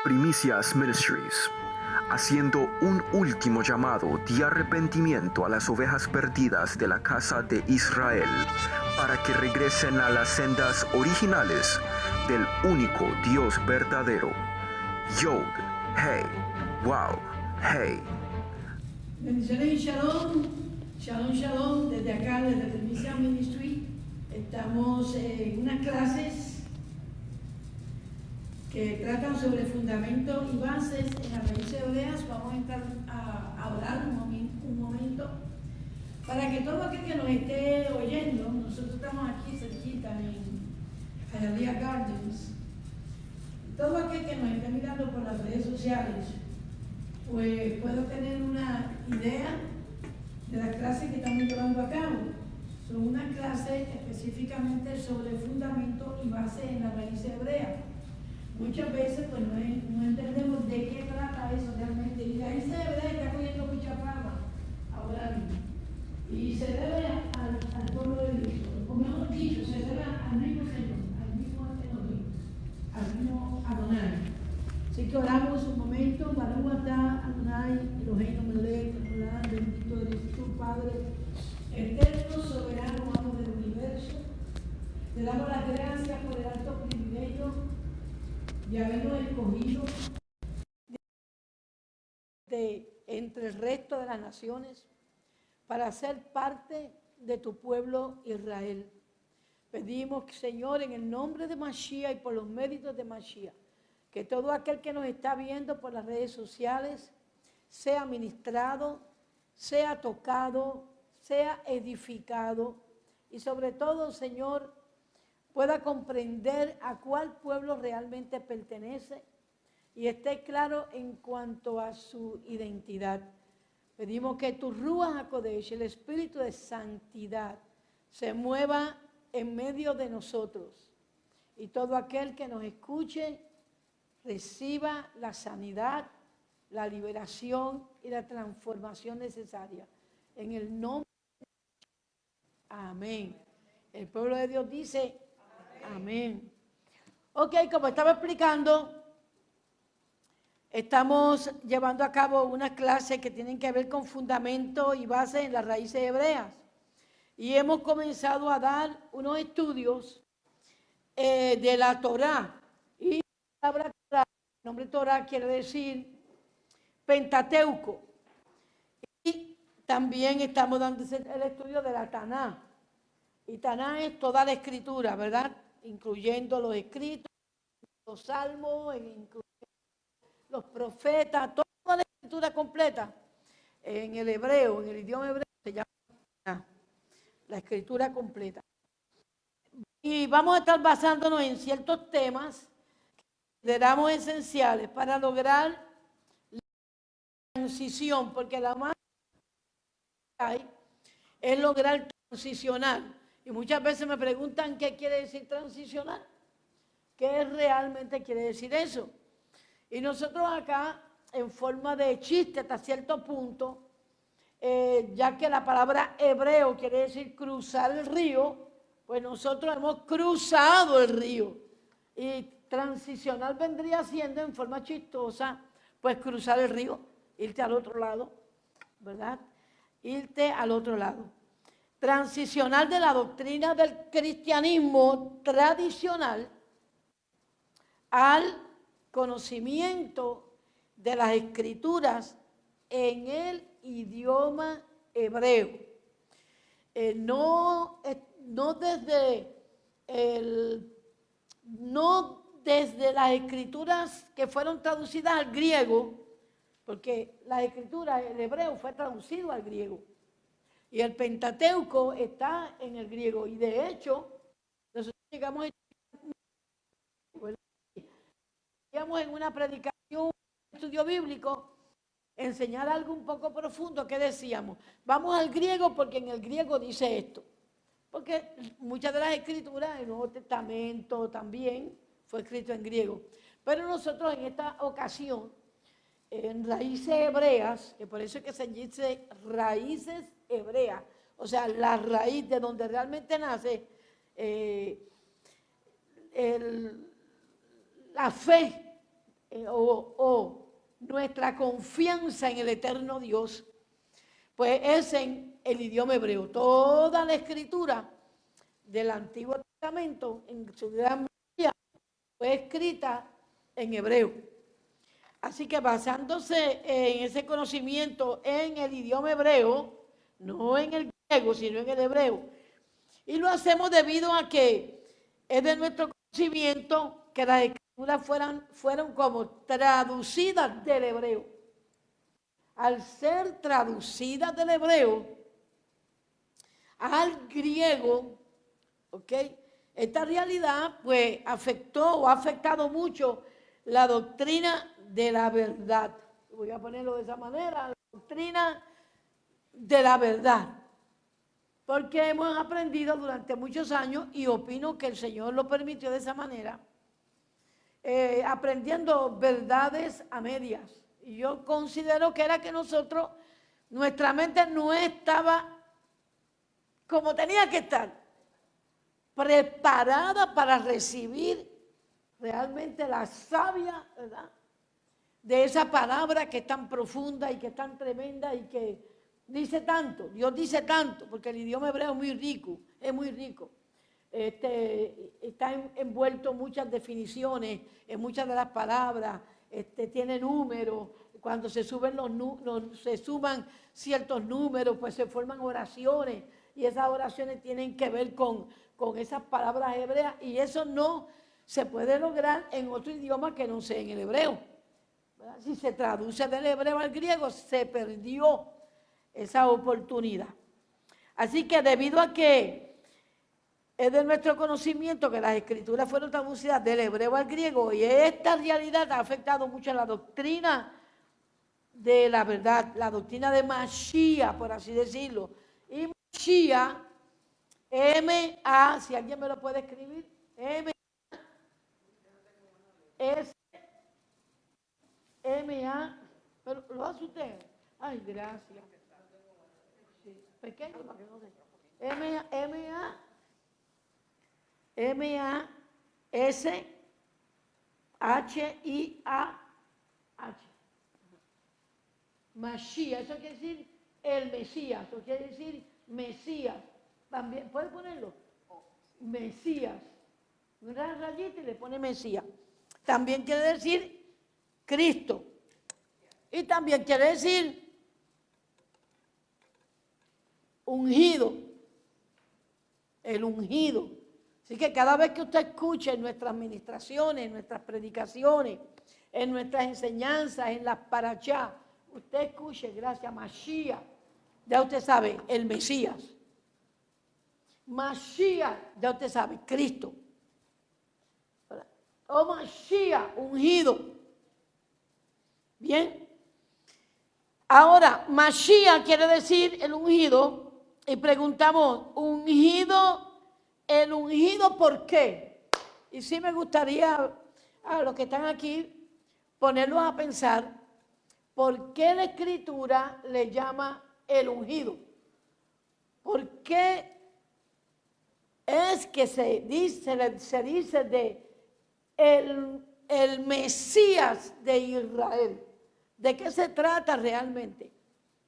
Primicias Ministries, haciendo un último llamado de arrepentimiento a las ovejas perdidas de la casa de Israel, para que regresen a las sendas originales del único Dios verdadero. Yod, Hey, Wow, Hey. Bendiciones y Shalom, Shalom, Shalom, desde acá, desde Primicias Ministry. Estamos en unas clases que tratan sobre fundamentos y bases en las raíces hebreas. Vamos a estar a orar un momento para que todo aquel que nos esté oyendo, nosotros estamos aquí cerquita en Hialeah Gardens, todo aquel que nos esté mirando por las redes sociales, pues puedo tener una idea de las clases que estamos llevando a cabo. Son unas clases específicamente sobre fundamentos y bases en la raíz hebrea. Muchas veces pues no entendemos de qué trata eso realmente. Y la raíz hebrea está cogiendo mucha fama ahora mismo. Y se debe al pueblo de Dios, o mejor dicho, se debe al mismo Señor, al mismo Elohim, al mismo Adonai. Así que oramos un momento. Baruch atah Adonai Eloheinu melech haolam, bendito eres tú, Padre eterno, soberano, amo del universo. Te damos las gracias por el alto privilegio de habernos escogido entre el resto de las naciones para ser parte de tu pueblo Israel. Pedimos, Señor, en el nombre de Mashiach y por los méritos de Mashiach, que todo aquel que nos está viendo por las redes sociales sea ministrado, sea tocado, sea edificado y sobre todo, Señor, pueda comprender a cuál pueblo realmente pertenece y esté claro en cuanto a su identidad. Pedimos que tu Ruach HaKodesh, el Espíritu de Santidad, se mueva en medio de nosotros y todo aquel que nos escuche reciba la sanidad, la liberación y la transformación necesaria. En el nombre de Jesús. Amén. El pueblo de Dios dice amén. Ok, como estaba explicando, estamos llevando a cabo unas clases que tienen que ver con fundamentos y bases en las raíces hebreas. Y hemos comenzado a dar unos estudios de la Torá. Y la palabra Torá, el nombre Torá quiere decir Pentateuco. Y también estamos dando el estudio de la Taná. Y Taná es toda la escritura, ¿verdad? Incluyendo los escritos, los salmos, incluyendo los profetas, toda la escritura completa. En el hebreo, en el idioma hebreo se llama Taná, la escritura completa. Y vamos a estar basándonos en ciertos temas que consideramos esenciales para lograr la transición, porque la más que hay es lograr transicionar. Y muchas veces me preguntan qué quiere decir transicionar, qué realmente quiere decir eso. Y nosotros acá, en forma de chiste hasta cierto punto, ya que la palabra hebreo quiere decir cruzar el río, pues nosotros hemos cruzado el río. Y transicionar vendría siendo, en forma chistosa, pues cruzar el río, irte al otro lado, ¿verdad? Irte al otro lado. Transicionar de la doctrina del cristianismo tradicional al conocimiento de las escrituras en el idioma hebreo. No desde las escrituras que fueron traducidas al griego, porque las escrituras, el hebreo fue traducido al griego. Y el Pentateuco está en el griego. Y de hecho, nosotros llegamos en una predicación, un estudio bíblico, enseñar algo un poco profundo. ¿Qué decíamos? Vamos al griego porque en el griego dice esto. Porque muchas de las escrituras, el Nuevo Testamento también fue escrito en griego. Pero nosotros en esta ocasión, en raíces hebreas, que por eso es que se dice raíces hebreas, o sea, la raíz de donde realmente nace la fe o nuestra confianza en el eterno Dios, pues es en el idioma hebreo. Toda la escritura del Antiguo Testamento, en su gran mayoría, fue escrita en hebreo. Así que basándose en ese conocimiento en el idioma hebreo, no en el griego, sino en el hebreo, y lo hacemos debido a que es de nuestro conocimiento que las escrituras fueron como traducidas del hebreo. Al ser traducidas del hebreo al griego, ¿ok? Esta realidad pues afectó o ha afectado mucho la doctrina de la verdad. Voy a ponerlo de esa manera, la doctrina de la verdad. Porque hemos aprendido durante muchos años, y opino que el Señor lo permitió de esa manera, aprendiendo verdades a medias. Y yo considero que era que nuestra mente no estaba como tenía que estar, preparada para recibir realmente la savia, ¿verdad?, de esa palabra que es tan profunda y que es tan tremenda y que dice tanto. Dios dice tanto, porque el idioma hebreo es muy rico, es muy rico. Está envuelto en muchas definiciones, en muchas de las palabras, tiene números. Cuando se se suman ciertos números, pues se forman oraciones, y esas oraciones tienen que ver con esas palabras hebreas, y eso no se puede lograr en otro idioma que no sea en el hebreo, ¿verdad? Si se traduce del hebreo al griego, se perdió esa oportunidad. Así que debido a que es de nuestro conocimiento que las escrituras fueron traducidas del hebreo al griego, y esta realidad ha afectado mucho a la doctrina de la verdad, la doctrina de Mashiach, por así decirlo. Y Mashiach, M-A, si alguien me lo puede escribir, M-A, pero lo hace usted. Ay, gracias. Sí, pequeño para que no se... M-A-S-H-I-A-H. Mashiach, eso quiere decir el Mesías, eso quiere decir Mesías. También, ¿puede ponerlo? Mesías. Una rayita y le pone Mesías. También quiere decir Cristo. Y también quiere decir ungido. El ungido. Así que cada vez que usted escuche en nuestras administraciones, en nuestras predicaciones, en nuestras enseñanzas, en las parachá, usted escuche, gracias, Mashiach, ya usted sabe, el Mesías. Mashiach, ya usted sabe, Cristo. O Mashiach, ungido. Bien. Ahora, Mashiach quiere decir el ungido, y preguntamos, ¿el ungido por qué? Y sí me gustaría a los que están aquí ponerlos a pensar, ¿por qué la Escritura le llama el ungido? ¿Por qué es que se dice de el Mesías de Israel? ¿De qué se trata realmente?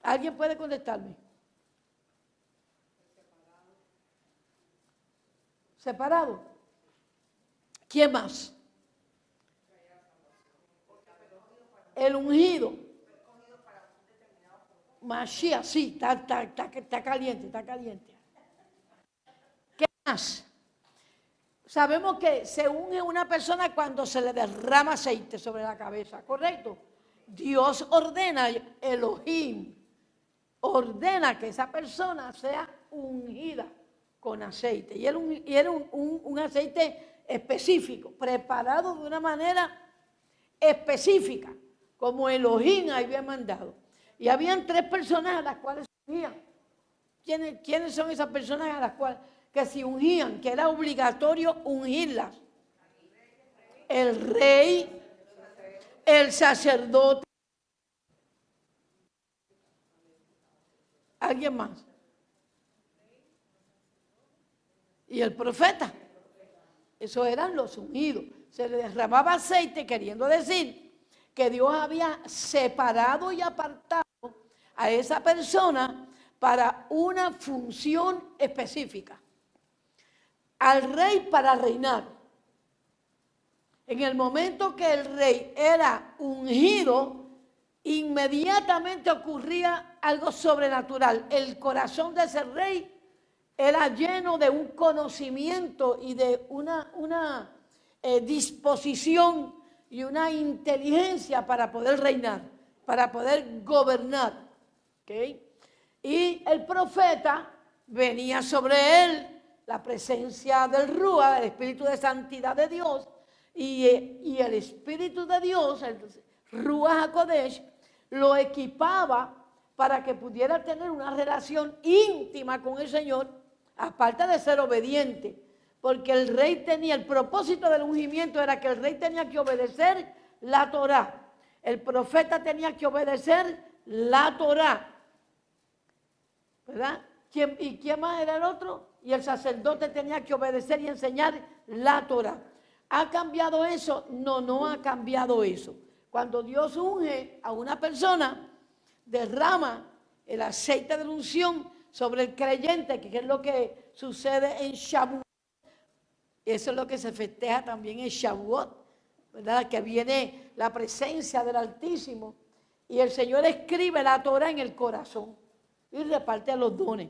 ¿Alguien puede contestarme? ¿Separado? ¿Quién más? El ungido. Mashiach, sí, está caliente, está caliente. ¿Qué más? Sabemos que se unge una persona cuando se le derrama aceite sobre la cabeza, ¿correcto? Dios ordena, Elohim, ordena que esa persona sea ungida con aceite. Y era un aceite específico, preparado de una manera específica, como Elohim había mandado. Y habían 3 personas a las cuales se ungían. ¿Quiénes son esas personas a las cuales que se ungían? Que era obligatorio ungirlas. El rey, el sacerdote. ¿Alguien más? Y el profeta. Esos eran los ungidos. Se le derramaba aceite, queriendo decir que Dios había separado y apartado a esa persona para una función específica. Al rey para reinar. En el momento que el rey era ungido, inmediatamente ocurría algo sobrenatural. El corazón de ese rey era lleno de un conocimiento y de una disposición y una inteligencia para poder reinar, para poder gobernar. ¿Okay? Y el profeta venía sobre él la presencia del Rúa, del Espíritu de Santidad de Dios, y el Espíritu de Dios, el Rúa HaKodesh, lo equipaba para que pudiera tener una relación íntima con el Señor, aparte de ser obediente, porque el rey tenía, el propósito del ungimiento era que el rey tenía que obedecer la Torá, el profeta tenía que obedecer la Torá, ¿verdad? ¿Y quién más era el otro? Y el sacerdote tenía que obedecer y enseñar la Torá. ¿Ha cambiado eso? No, no ha cambiado eso. Cuando Dios unge a una persona, derrama el aceite de la unción sobre el creyente, que es lo que sucede en Shavuot. Eso es lo que se festeja también en Shavuot, ¿verdad? Que viene la presencia del Altísimo y el Señor escribe la Torah en el corazón y reparte los dones.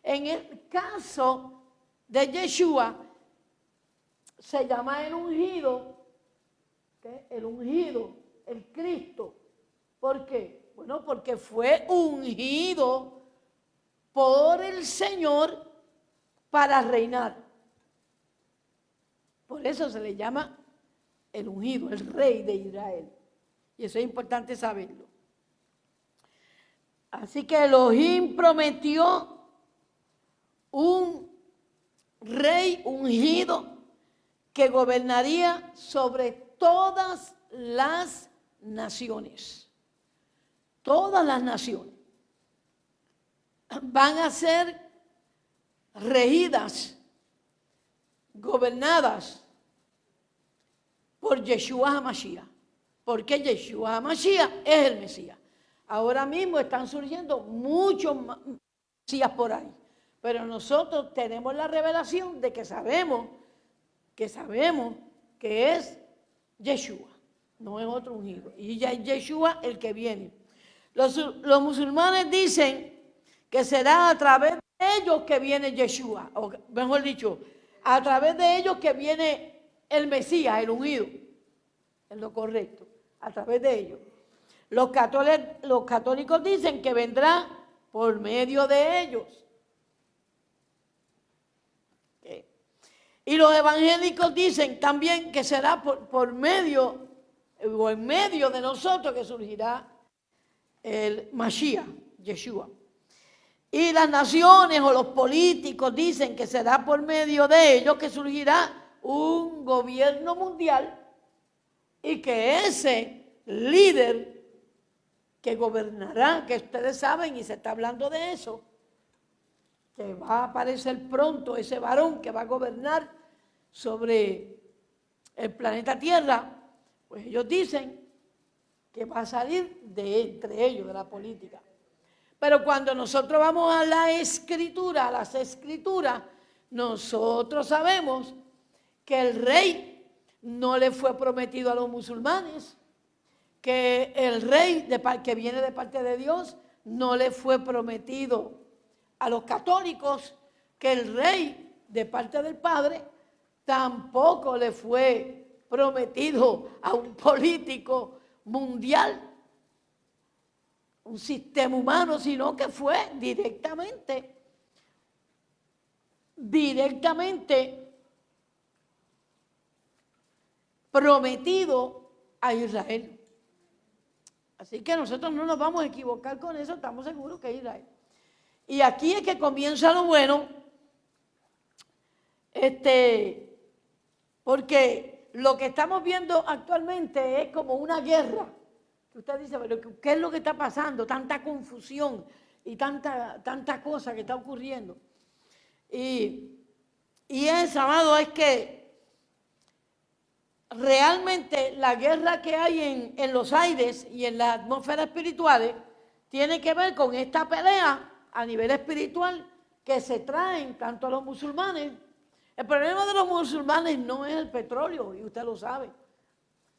En el caso de Yeshua, se llama el ungido, ¿okay? El ungido, el Cristo. ¿Por qué? Bueno, porque fue ungido por el Señor para reinar. Por eso se le llama el ungido, el rey de Israel. Y eso es importante saberlo. Así que Elohim prometió un rey ungido que gobernaría sobre todas las naciones. Todas las naciones van a ser regidas, gobernadas por Yeshua HaMashiach. Porque Yeshua HaMashiach es el Mesías. Ahora mismo están surgiendo muchos Mesías por ahí. Pero nosotros tenemos la revelación de que sabemos que es Yeshua, no es otro ungido. Y ya es Yeshua el que viene. Los musulmanes dicen que será a través de ellos que viene Yeshua, o mejor dicho, a través de ellos que viene el Mesías, el ungido. Es lo correcto, a través de ellos. Los católicos dicen que vendrá por medio de ellos. Y los evangélicos dicen también que será por medio o en medio de nosotros que surgirá el Mashiach, Yeshua. Y las naciones o los políticos dicen que será por medio de ellos que surgirá un gobierno mundial y que ese líder que gobernará, que ustedes saben y se está hablando de eso, que va a aparecer pronto ese varón que va a gobernar sobre el planeta Tierra, pues ellos dicen que va a salir de entre ellos, de la política. Pero cuando nosotros vamos a la escritura, a las escrituras, nosotros sabemos que el rey no le fue prometido a los musulmanes, que el rey que viene de parte de Dios no le fue prometido a los católicos, que el rey de parte del Padre tampoco le fue prometido a un político mundial, un sistema humano, sino que fue directamente prometido a Israel. Así que nosotros no nos vamos a equivocar con eso, estamos seguros que es Israel. Y aquí es que comienza lo bueno, porque lo que estamos viendo actualmente es como una guerra. Usted dice, pero ¿qué es lo que está pasando? Tanta confusión y tanta cosa que está ocurriendo. Y es, amado, es que realmente la guerra que hay en los aires y en las atmósferas espirituales tiene que ver con esta pelea a nivel espiritual que se traen tanto a los musulmanes. El problema de los musulmanes no es el petróleo, y usted lo sabe,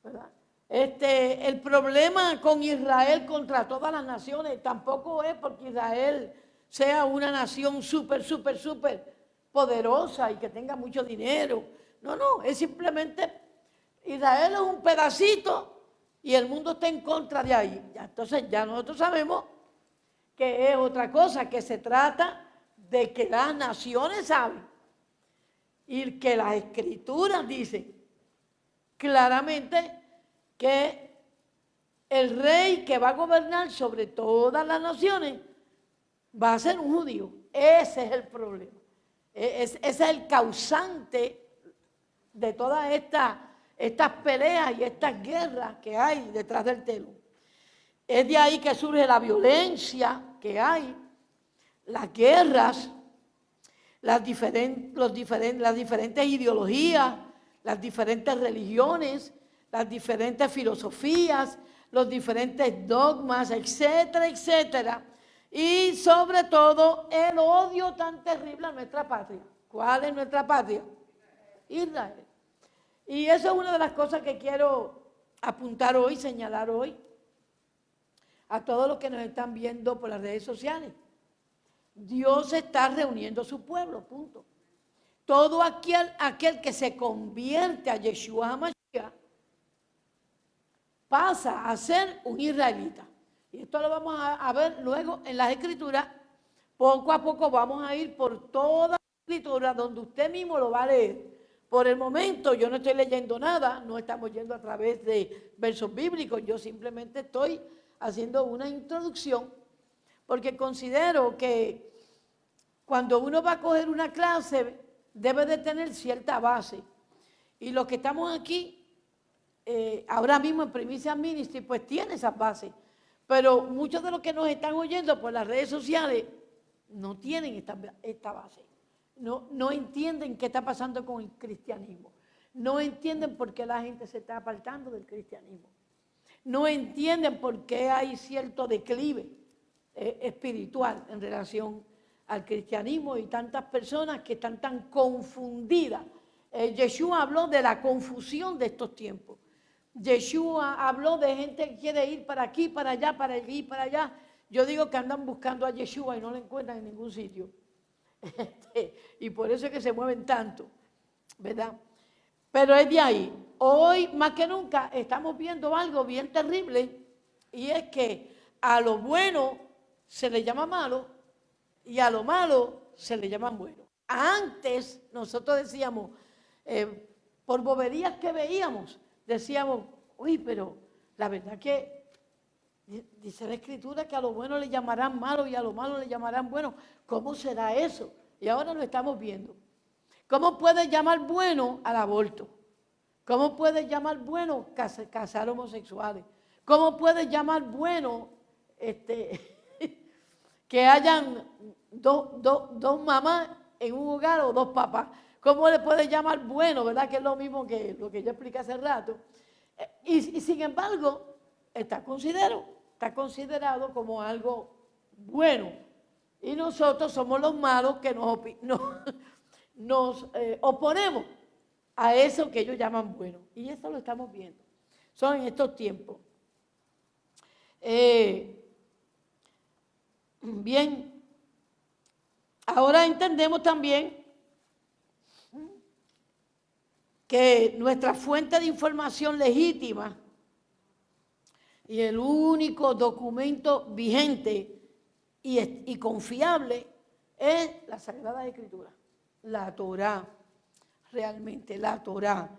¿verdad? El problema con Israel contra todas las naciones tampoco es porque Israel sea una nación súper poderosa y que tenga mucho dinero. No, es simplemente Israel es un pedacito y el mundo está en contra de ahí. Entonces ya nosotros sabemos que es otra cosa, que se trata de que las naciones saben y que las escrituras dicen claramente que el rey que va a gobernar sobre todas las naciones va a ser un judío. Ese es el problema. Ese es el causante de todas estas peleas y estas guerras que hay detrás del telón. Es de ahí que surge la violencia que hay, las guerras, las diferentes ideologías, las diferentes religiones, las diferentes filosofías, los diferentes dogmas, etcétera, etcétera. Y sobre todo el odio tan terrible a nuestra patria. ¿Cuál es nuestra patria? Israel. Y eso es una de las cosas que quiero apuntar hoy, señalar hoy a todos los que nos están viendo por las redes sociales. Dios está reuniendo a su pueblo, punto. Todo aquel que se convierte a Yeshua HaMashiach pasa a ser un israelita. Y esto lo vamos a ver luego en las escrituras. Poco a poco vamos a ir por toda la escritura donde usted mismo lo va a leer. Por el momento yo no estoy leyendo nada, no estamos yendo a través de versos bíblicos, yo simplemente estoy haciendo una introducción porque considero que cuando uno va a coger una clase debe de tener cierta base. Y los que estamos aquí, ahora mismo en Primicia Ministry, pues tiene esas bases. Pero muchos de los que nos están oyendo por las redes sociales no tienen esta base. No entienden qué está pasando con el cristianismo. No entienden por qué la gente se está apartando del cristianismo. No entienden por qué hay cierto declive espiritual en relación al cristianismo y tantas personas que están tan confundidas. Yeshua habló de la confusión de estos tiempos. Yeshua habló de gente que quiere ir para aquí, para allá, para allí, para allá. Yo digo que andan buscando a Yeshua y no lo encuentran en ningún sitio. Y por eso es que se mueven tanto, ¿verdad? Pero es de ahí. Hoy, más que nunca, estamos viendo algo bien terrible y es que a lo bueno se le llama malo y a lo malo se le llama bueno. Antes nosotros decíamos, por boberías que veíamos, decíamos, uy, pero la verdad que dice la Escritura que a lo bueno le llamarán malo y a lo malo le llamarán bueno. ¿Cómo será eso? Y ahora lo estamos viendo. ¿Cómo puedes llamar bueno al aborto? ¿Cómo puedes llamar bueno casar homosexuales? ¿Cómo puedes llamar bueno que hayan dos mamás en un hogar o dos papás? ¿Cómo le puedes llamar bueno, verdad? Que es lo mismo que lo que yo expliqué hace rato. Y sin embargo, está considerado como algo bueno. Y nosotros somos los malos que nos oponemos a eso que ellos llaman bueno. Y eso lo estamos viendo. Son en estos tiempos. Bien, ahora entendemos también que nuestra fuente de información legítima y el único documento vigente y confiable es la Sagrada Escritura, la Torá, realmente la Torá.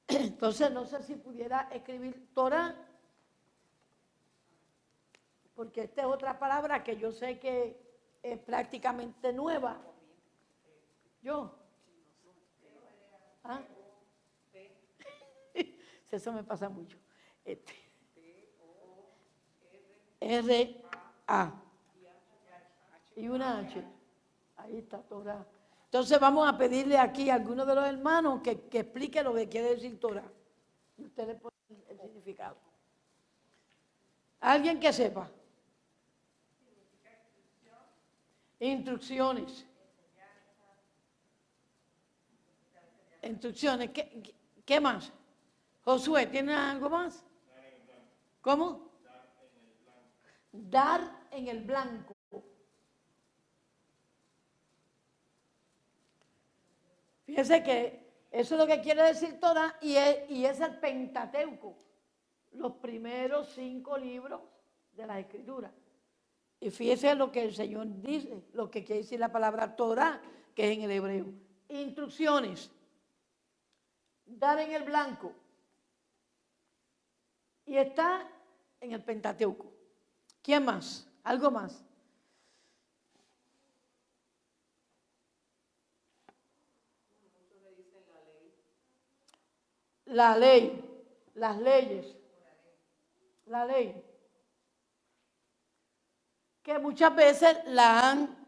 Entonces no sé si pudiera escribir Torá, porque esta es otra palabra que yo sé que es prácticamente nueva. Yo. ¿Ah? Eso me pasa mucho. R-A. Y una H. Ahí está Torah. Entonces vamos a pedirle aquí a algunos de los hermanos que explique lo que quiere decir Torah. Y usted le pone el significado. ¿Alguien que sepa? Instrucciones. Instrucciones. ¿Qué más? Josué, ¿tiene algo más? ¿Cómo? Dar en el blanco. Fíjense que eso es lo que quiere decir Torah y es el Pentateuco, los primeros 5 libros de la Escritura. Y fíjense lo que el Señor dice, lo que quiere decir la palabra Torah, que es en el hebreo. Instrucciones, dar en el blanco. Y está en el Pentateuco. ¿Quién más? ¿Algo más? La ley, las leyes, la ley, que muchas veces la han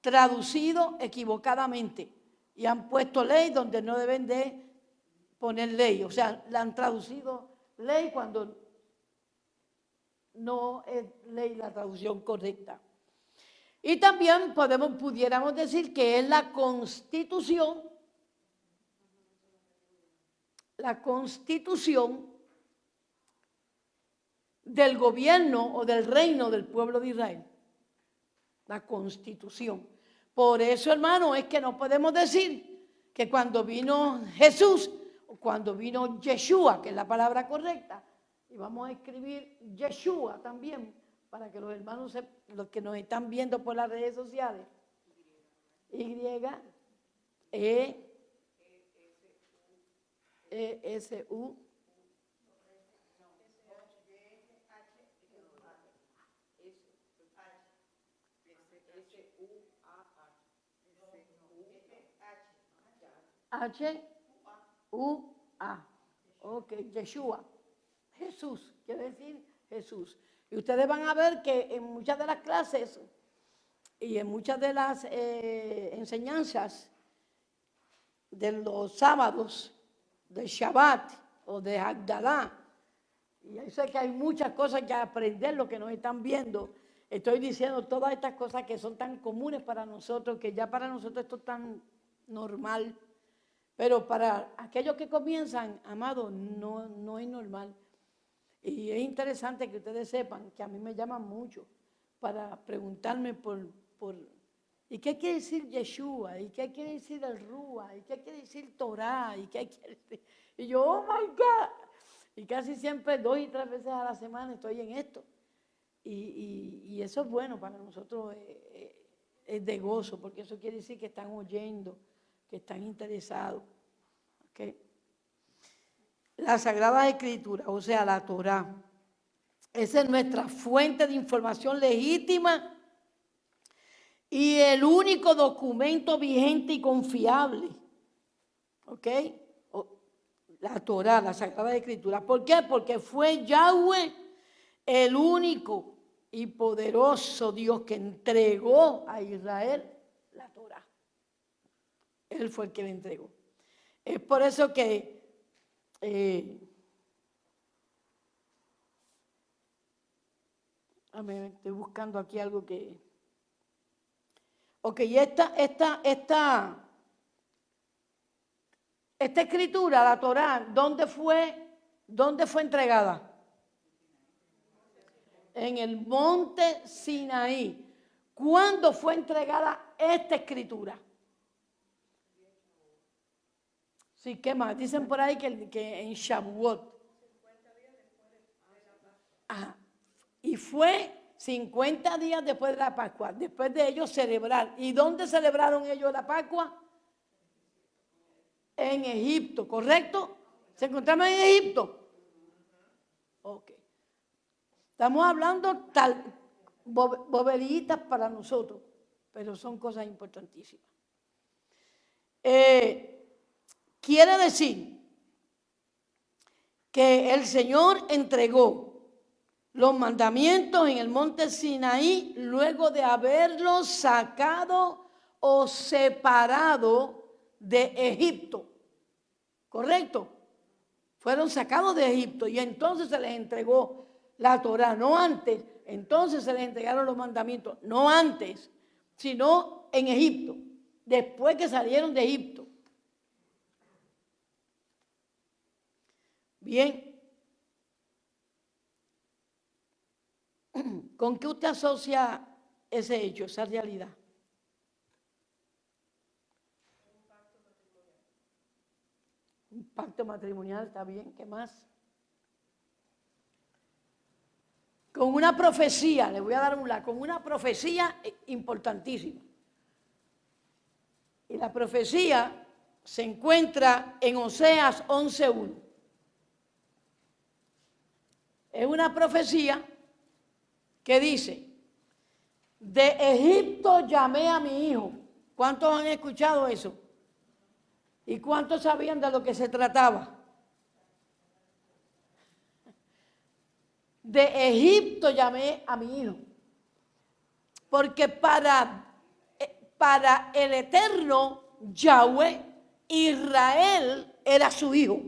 traducido equivocadamente y han puesto ley donde no deben de poner ley, o sea, la han traducido ley cuando no es ley la traducción correcta. Y también pudiéramos decir que es la constitución del gobierno o del reino del pueblo de Israel. La constitución. Por eso, hermano, es que no podemos decir que cuando vino Jesús o cuando vino Yeshua, que es la palabra correcta, y vamos a escribir Yeshua también, para que los hermanos, los que nos están viendo por las redes sociales, Y-E-S-U. H-U-A. Ok, Yeshua. Jesús, quiere decir Jesús. Y ustedes van a ver que en muchas de las clases y en muchas de las enseñanzas de los sábados, de Shabbat o de Haggadah, y yo sé que hay muchas cosas que aprender, lo que nos están viendo. Estoy diciendo todas estas cosas que son tan comunes para nosotros, que ya para nosotros esto es tan normal. Pero para aquellos que comienzan, amados, no es normal. Y es interesante que ustedes sepan que a mí me llaman mucho para preguntarme por ¿y qué quiere decir Yeshua? ¿Y qué quiere decir el Rúa? ¿Y qué quiere decir Torah? ¿Y qué quiere decir? Y yo, oh my God. Y casi siempre 2 y 3 veces a la semana estoy en esto. Y eso es bueno para nosotros, es de gozo, porque eso quiere decir que están oyendo, que están interesados. ¿Okay? La Sagrada Escritura, o sea, la Torá, esa es nuestra fuente de información legítima y el único documento vigente y confiable. ¿Ok? La Torá, la Sagrada Escritura. ¿Por qué? Porque fue Yahweh el único y poderoso Dios que entregó a Israel la Torá. Él fue el que le entregó. Es por eso que estoy buscando aquí algo que... Ok, esta escritura, la Torá, ¿dónde fue entregada? En el monte Sinaí. ¿Cuándo fue entregada esta escritura? Sí, ¿qué más? Dicen por ahí que en Shavuot. Ajá. Y fue 50 días después de la Pascua, después de ellos celebrar. ¿Y dónde celebraron ellos la Pascua? En Egipto, ¿correcto? ¿Se encontraban en Egipto? Ok. Estamos hablando boberitas para nosotros, pero son cosas importantísimas. Quiere decir que el Señor entregó los mandamientos en el monte Sinaí luego de haberlos sacado o separado de Egipto. ¿Correcto? Fueron sacados de Egipto y entonces se les entregó la Torá, no antes. Entonces se les entregaron los mandamientos, no antes, sino en Egipto, después que salieron de Egipto. Bien. ¿Con qué usted asocia ese hecho, esa realidad? Un pacto matrimonial, está bien, ¿qué más? Con una profecía, le voy a dar con una profecía importantísima. Y la profecía se encuentra en Oseas 11:1. Es una profecía que dice, de Egipto llamé a mi hijo. ¿Cuántos han escuchado eso? ¿Y cuántos sabían de lo que se trataba? De Egipto llamé a mi hijo. Porque para el eterno Yahweh, Israel era su hijo.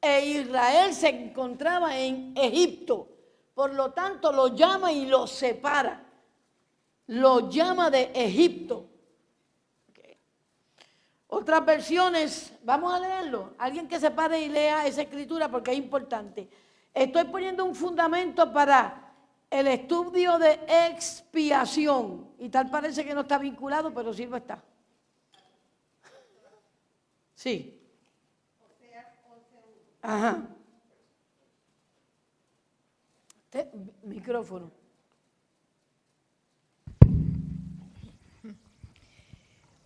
E Israel se encontraba en Egipto. Por lo tanto, lo llama y lo separa. Lo llama de Egipto. Otras versiones, vamos a leerlo. Alguien que se pare y lea esa escritura porque es importante. Estoy poniendo un fundamento para el estudio de expiación. Y tal parece que no está vinculado, pero sí lo está. Sí. Ajá. Micrófono.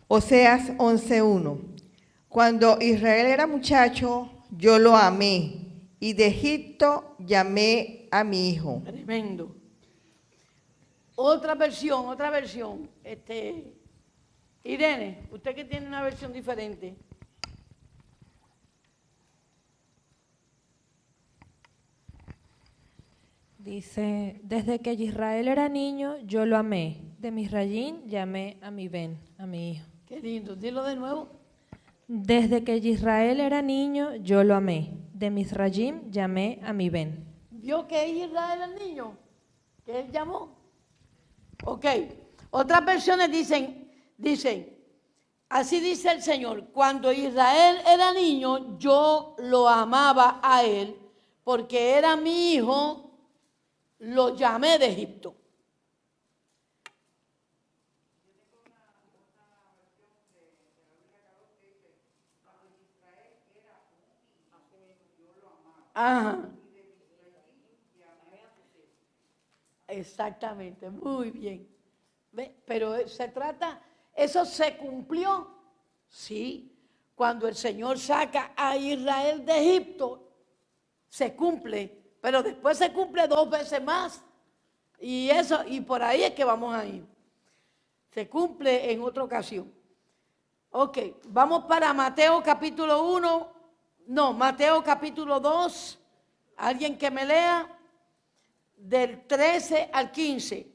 Oseas 11:1. Cuando Israel era muchacho, yo lo amé, y de Egipto llamé a mi hijo. Tremendo. Otra versión. Irene, usted que tiene una versión diferente. Dice, desde que Israel era niño, yo lo amé. De Misrayim llamé a mi Ben, a mi hijo. Qué lindo, dilo de nuevo. Desde que Israel era niño, yo lo amé. De Misrayim llamé a mi Ben. ¿Vio que es Israel el niño? Que él llamó. Ok. Otras versiones dicen, así dice el Señor, cuando Israel era niño, yo lo amaba a él, porque era mi hijo, lo llamé de Egipto. Ajá. Exactamente, muy bien. ¿Ve? Pero se trata, eso se cumplió, sí. Cuando el Señor saca a Israel de Egipto, se cumple, pero después se cumple 2 veces más. Y por ahí es que vamos a ir. Se cumple en otra ocasión. Ok, vamos para Mateo capítulo 1. No, Mateo capítulo 2, alguien que me lea, del 13 al 15.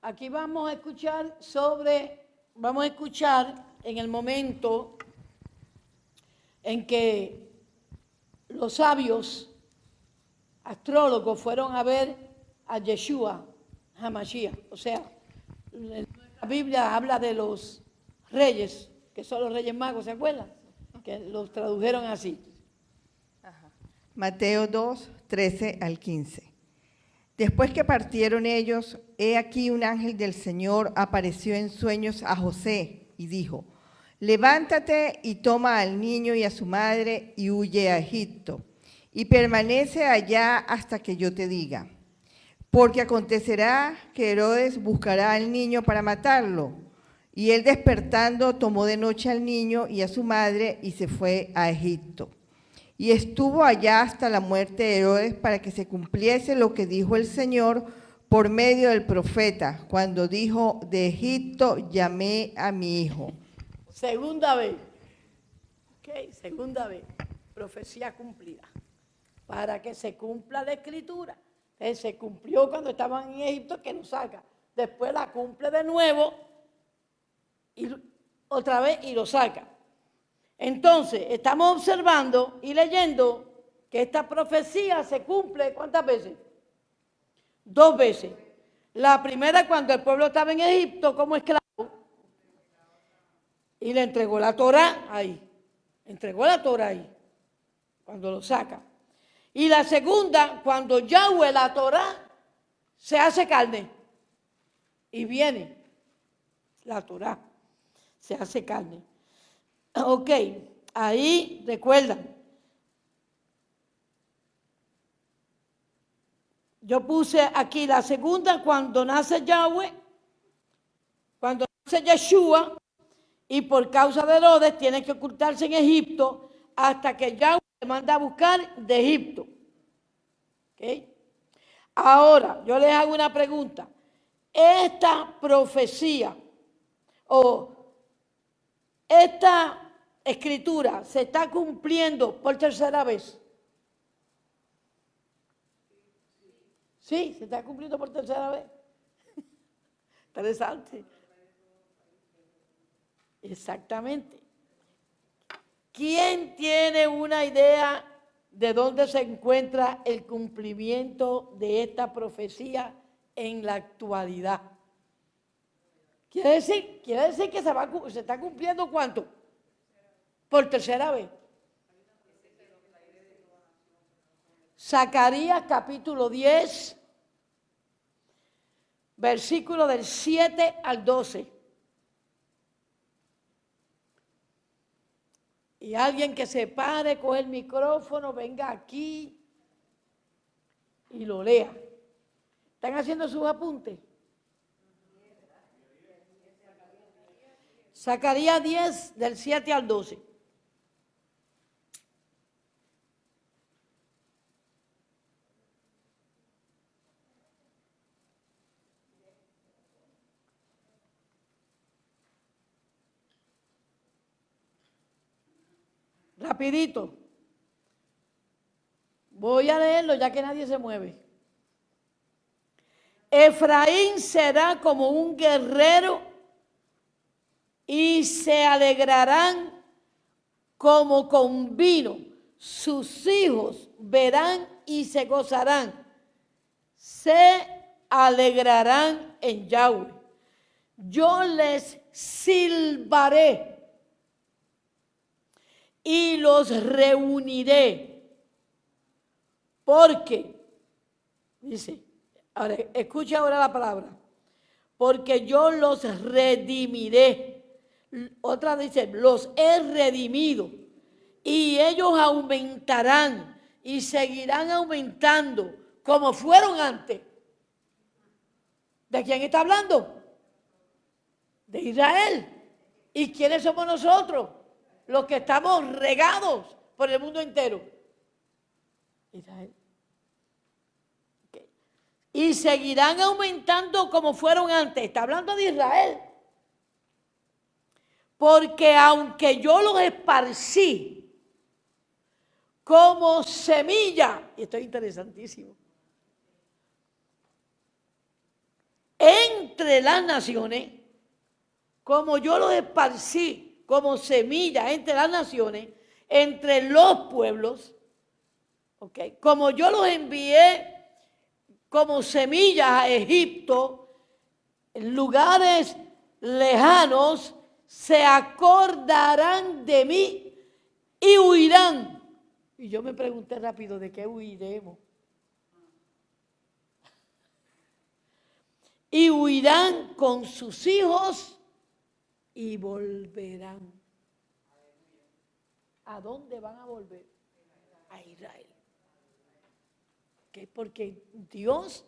Aquí vamos a escuchar en el momento en que los sabios astrólogos fueron a ver a Yeshua HaMashiach. O sea, la Biblia habla de los reyes, que son los reyes magos, ¿se acuerdan? Que los tradujeron así. Mateo 2, 13 al 15. Después que partieron ellos, he aquí un ángel del Señor apareció en sueños a José y dijo, levántate y toma al niño y a su madre y huye a Egipto, y permanece allá hasta que yo te diga. Porque acontecerá que Herodes buscará al niño para matarlo. Y él despertando tomó de noche al niño y a su madre y se fue a Egipto. Y estuvo allá hasta la muerte de Herodes para que se cumpliese lo que dijo el Señor por medio del profeta, cuando dijo, de Egipto llamé a mi hijo. Segunda vez Ok, segunda vez, profecía cumplida. Para que se cumpla la escritura. Entonces, se cumplió cuando estaban en Egipto, que lo saca. Después la cumple de nuevo, y otra vez y lo saca. Entonces, estamos observando y leyendo que esta profecía se cumple, ¿cuántas veces? 2 veces. La primera cuando el pueblo estaba en Egipto como esclavo y le entregó la Torá ahí. Entregó la Torá ahí, cuando lo saca. Y la segunda cuando Yahweh, la Torá, se hace carne y viene la Torá, se hace carne. Ok, ahí recuerdan. Yo puse aquí la segunda cuando nace Yahweh, cuando nace Yeshua, y por causa de Herodes tiene que ocultarse en Egipto hasta que Yahweh le manda a buscar de Egipto. ¿Okay? Ahora, yo les hago una pregunta. Esta profecía o esta escritura se está cumpliendo por tercera vez. Sí, se está cumpliendo por tercera vez. Interesante. Exactamente. ¿Quién tiene una idea de dónde se encuentra el cumplimiento de esta profecía en la actualidad? Quiere decir que se está cumpliendo ¿cuánto? Por tercera vez. Zacarías capítulo 10, versículo del 7 al 12. Y alguien que se pare, coge el micrófono, venga aquí y lo lea. ¿Están haciendo sus apuntes? Zacarías 10, del 7 al 12. Rapidito. Voy a leerlo ya que nadie se mueve. Efraín será como un guerrero y se alegrarán como con vino. Sus hijos verán y se gozarán. Se alegrarán en Yahweh. Yo les silbaré y los reuniré, porque, dice, ahora, escucha ahora la palabra, porque yo los redimiré. Otra dice, los he redimido, y ellos aumentarán y seguirán aumentando como fueron antes. ¿De quién está hablando? De Israel. ¿Y quiénes somos nosotros? Los que estamos regados por el mundo entero. Israel. Okay. Y seguirán aumentando como fueron antes. Está hablando de Israel. Porque aunque yo los esparcí como semilla, y esto es interesantísimo, entre las naciones, como yo los esparcí como semilla entre las naciones, entre los pueblos, ¿okay? Como yo los envié como semillas a Egipto, en lugares lejanos, se acordarán de mí y huirán. Y yo me pregunté rápido, ¿de qué huiremos? Y huirán con sus hijos y volverán. ¿A dónde van a volver? A Israel. ¿Okay? Porque Dios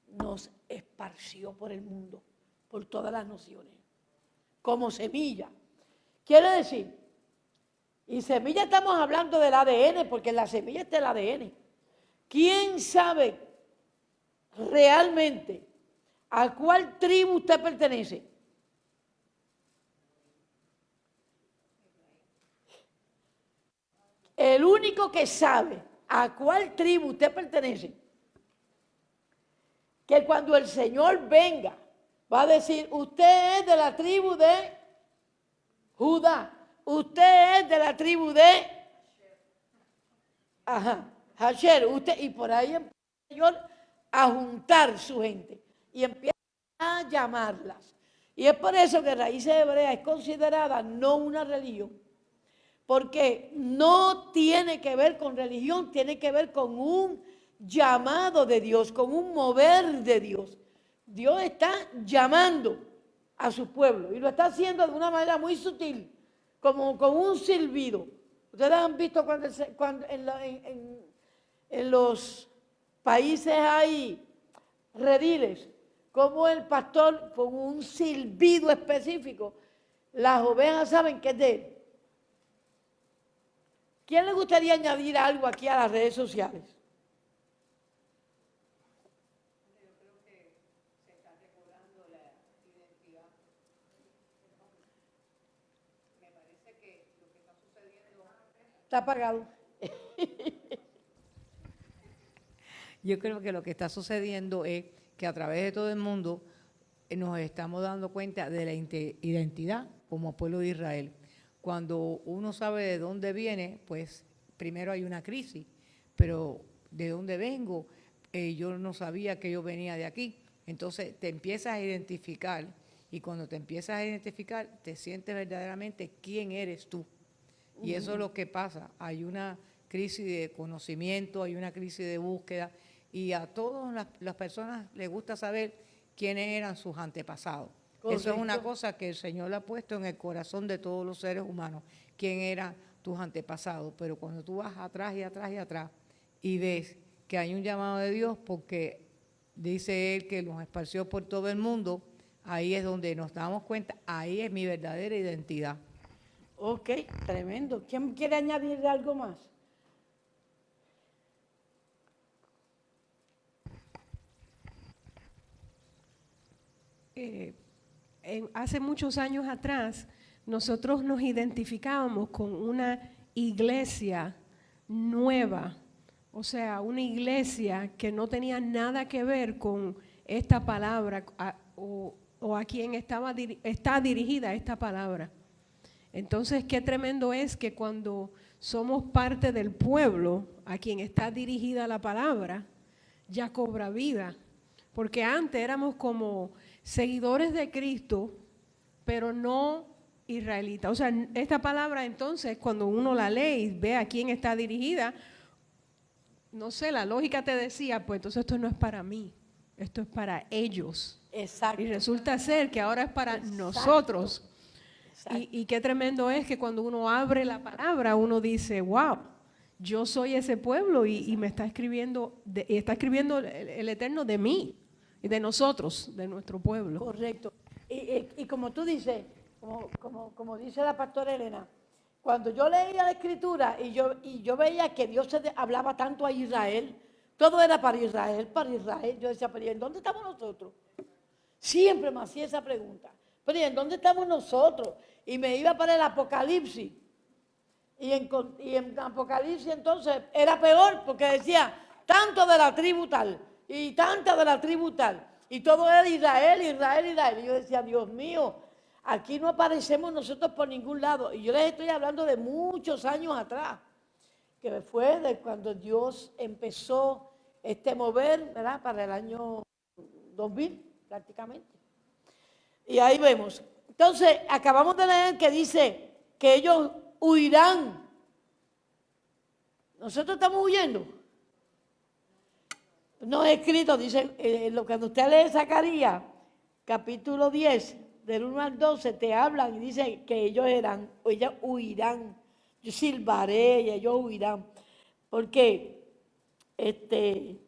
nos esparció por el mundo, por todas las naciones, como semilla. Quiere decir, y semilla estamos hablando del ADN, porque en la semilla está el ADN. ¿Quién sabe realmente a cuál tribu usted pertenece? el único que sabe a cuál tribu usted pertenece, que cuando el Señor venga, va a decir, usted es de la tribu de Judá, usted es de la tribu de Asher, usted, y por ahí empieza el Señor a juntar su gente y empieza a llamarlas. Y es por eso que Raíces Hebreas es considerada no una religión, porque no tiene que ver con religión, tiene que ver con un llamado de Dios, con un mover de Dios. Dios está llamando a su pueblo y lo está haciendo de una manera muy sutil, como con un silbido. Ustedes han visto cuando en los países hay rediles, como el pastor con un silbido específico, las ovejas saben que es de él. ¿Quién le gustaría añadir algo aquí a las redes sociales? Yo creo que se está recordando la identidad. Me parece que lo que está sucediendo... Está apagado. Yo creo que lo que está sucediendo es que a través de todo el mundo nos estamos dando cuenta de la identidad como pueblo de Israel. Cuando uno sabe de dónde viene, pues primero hay una crisis, pero ¿de dónde vengo? Yo no sabía que yo venía de aquí. Entonces te empiezas a identificar y cuando te empiezas a identificar te sientes verdaderamente quién eres tú. Y eso es lo que pasa. Hay una crisis de conocimiento, hay una crisis de búsqueda y a todas las personas les gusta saber quiénes eran sus antepasados. Correcto. Eso es una cosa que el Señor le ha puesto en el corazón de todos los seres humanos, quién eran tus antepasados. Pero cuando tú vas atrás y atrás y atrás y ves que hay un llamado de Dios, porque dice Él que los esparció por todo el mundo, ahí es donde nos damos cuenta, ahí es mi verdadera identidad. Ok, tremendo. ¿Quién quiere añadir algo más? Hace muchos años atrás, nosotros nos identificábamos con una iglesia nueva, o sea, una iglesia que no tenía nada que ver con esta palabra o a quien está dirigida esta palabra. Entonces, qué tremendo es que cuando somos parte del pueblo a quien está dirigida la palabra, ya cobra vida. Porque antes éramos como seguidores de Cristo, pero no israelitas. O sea, esta palabra entonces, cuando uno la lee y ve a quién está dirigida, no sé, la lógica te decía, pues entonces esto no es para mí, esto es para ellos. Exacto. Y resulta ser que ahora es para nosotros. Y qué tremendo es que cuando uno abre la palabra, uno dice, wow, yo soy ese pueblo y me está escribiendo, está escribiendo el Eterno de mí y de nosotros, de nuestro pueblo. Correcto. Y como tú dices, como dice la pastora Elena, cuando yo leía la Escritura y yo veía que Dios hablaba tanto a Israel, todo era para Israel, yo decía, pero ¿y en dónde estamos nosotros? Siempre me hacía esa pregunta. Pero ¿y en dónde estamos nosotros? Y me iba para el Apocalipsis. Y en Apocalipsis entonces era peor porque decía, tanto de la tribu tal y tanta de la tribu tal. Y todo era Israel, Israel, Israel. Y yo decía, Dios mío, aquí no aparecemos nosotros por ningún lado. Y yo les estoy hablando de muchos años atrás, que fue de cuando Dios empezó mover, ¿verdad? Para el año 2000 prácticamente. Y ahí vemos. Entonces, acabamos de leer que dice que ellos huirán. Nosotros estamos huyendo. No es escrito, dice, cuando usted lee Zacarías, capítulo 10, del 1 al 12, te hablan y dice que ellos huirán. Yo silbaré y ellos huirán. Porque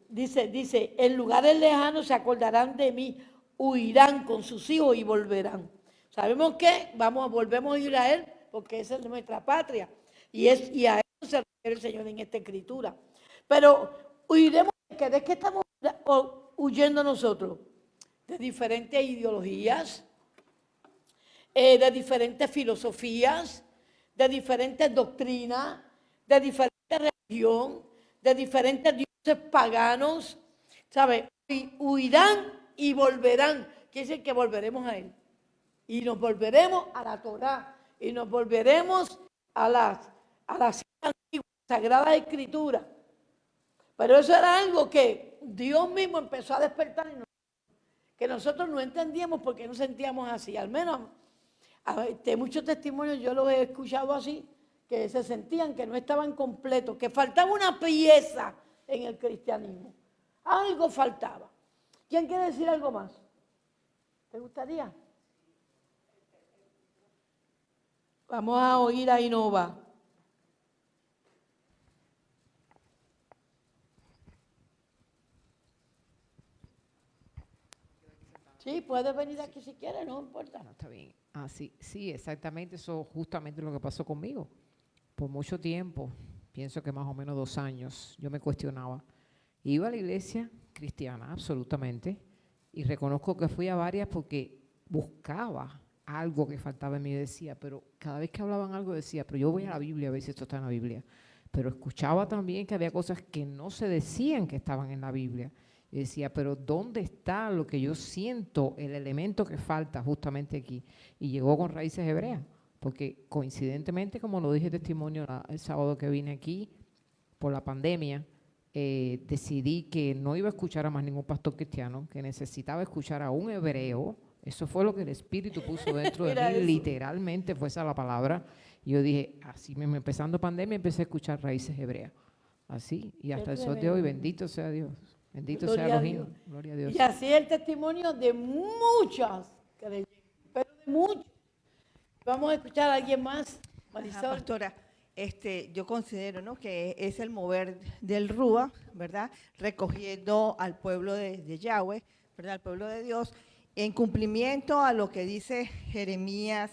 dice, en lugares lejanos se acordarán de mí, huirán con sus hijos y volverán. ¿Sabemos qué? Volvemos a Israel porque esa es nuestra patria. Y a eso se refiere el Señor en esta escritura. Pero huiremos ¿de qué estamos huyendo nosotros? De diferentes ideologías, de diferentes filosofías, de diferentes doctrinas, de diferente religión, de diferentes dioses paganos, ¿sabe? Y huirán y volverán. Quiere decir que volveremos a Él. Y nos volveremos a la Torá. Y nos volveremos a las antiguas, sagradas escrituras. Pero eso era algo que Dios mismo empezó a despertar en nosotros, que nosotros no entendíamos porque no sentíamos así. Al menos muchos testimonios yo los he escuchado así, que se sentían que no estaban completos, que faltaba una pieza en el cristianismo. Algo faltaba. ¿Quién quiere decir algo más? ¿Te gustaría? Vamos a oír a Innova. Sí, puedes venir aquí si quieres, no importa. No, está bien. Sí, exactamente, eso justamente lo que pasó conmigo. Por mucho tiempo, pienso que más o menos 2 años, yo me cuestionaba. Iba a la iglesia cristiana, absolutamente, y reconozco que fui a varias porque buscaba algo que faltaba en mí, decía, pero cada vez que hablaban algo decía, pero yo voy a la Biblia a ver si esto está en la Biblia. Pero escuchaba también que había cosas que no se decían que estaban en la Biblia. Y decía, pero ¿dónde está lo que yo siento, el elemento que falta justamente aquí? Y llegó con Raíces Hebreas, porque coincidentemente, como lo dije testimonio el sábado que vine aquí, por la pandemia, decidí que no iba a escuchar a más ningún pastor cristiano, que necesitaba escuchar a un hebreo. Eso fue lo que el Espíritu puso dentro de mí, literalmente fue esa la palabra. Y yo dije, así mismo, empezando pandemia, empecé a escuchar Raíces Hebreas. Así, y hasta el sol de hoy, bendito sea Dios. Bendito sea Elohim. Gloria a Dios. Y así es el testimonio de muchas creyentes, pero de muchos. Vamos a escuchar a alguien más, Marisol. Pastora, yo considero, ¿no?, que es el mover del Rúa, ¿verdad?, recogiendo al pueblo de Yahweh, ¿verdad?, al pueblo de Dios, en cumplimiento a lo que dice Jeremías,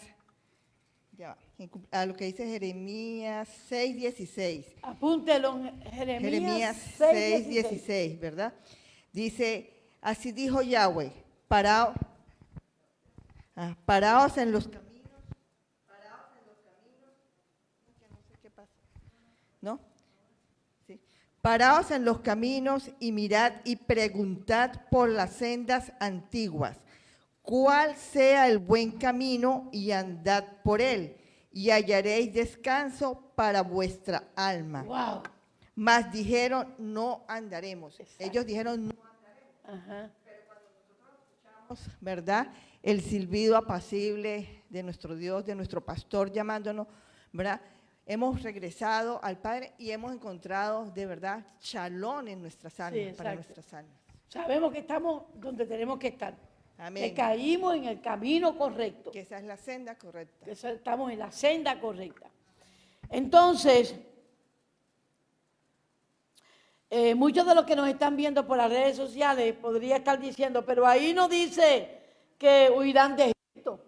a lo que dice Jeremías 6:16. Apúntelo, Jeremías 6:16, ¿verdad? Dice, así dijo Yahweh, paraos en los caminos, no sé qué pasa, ¿no? Sí. Paraos en los caminos y mirad y preguntad por las sendas antiguas, cuál sea el buen camino y andad por él, y hallaréis descanso para vuestra alma. Wow. Mas dijeron, no andaremos. Exacto. Ellos dijeron, no andaremos. Ajá. Pero cuando nosotros escuchamos, ¿verdad?, el silbido apacible de nuestro Dios, de nuestro pastor llamándonos, ¿verdad?, hemos regresado al Padre y hemos encontrado de verdad shalom en nuestras almas, Sí, para exacto. nuestras almas. Sabemos que estamos donde tenemos que estar. Amén. Que caímos en el camino correcto. Que esa es la senda correcta. Que estamos en la senda correcta. Entonces, muchos de los que nos están viendo por las redes sociales podría estar diciendo, pero ahí no dice que huirán de Egipto,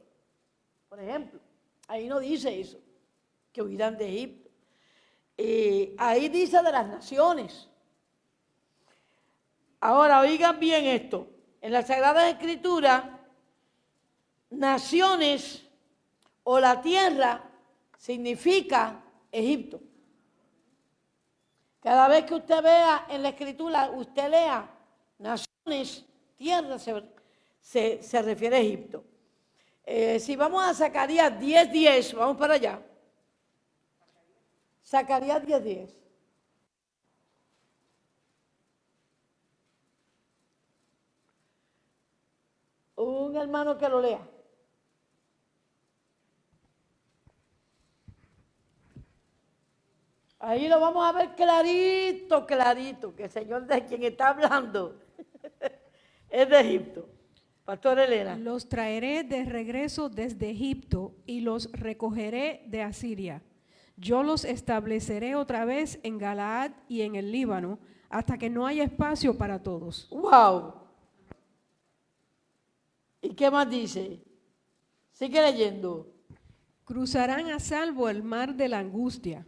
por ejemplo. Ahí no dice eso, que huirán de Egipto. Ahí dice de las naciones. Ahora, oigan bien esto. En la Sagrada Escritura, naciones o la tierra significa Egipto. Cada vez que usted vea en la Escritura, usted lea naciones, tierra, se refiere a Egipto. Si vamos a Zacarías 10:10, vamos para allá. Zacarías 10:10. Un hermano que lo lea. Ahí lo vamos a ver clarito, clarito, que el Señor de quien está hablando es de Egipto. Pastor Elena. Los traeré de regreso desde Egipto y los recogeré de Asiria. Yo los estableceré otra vez en Galaad y en el Líbano, hasta que no haya espacio para todos. ¡Wow! ¿Y qué más dice? Sigue leyendo. Cruzarán a salvo el mar de la angustia,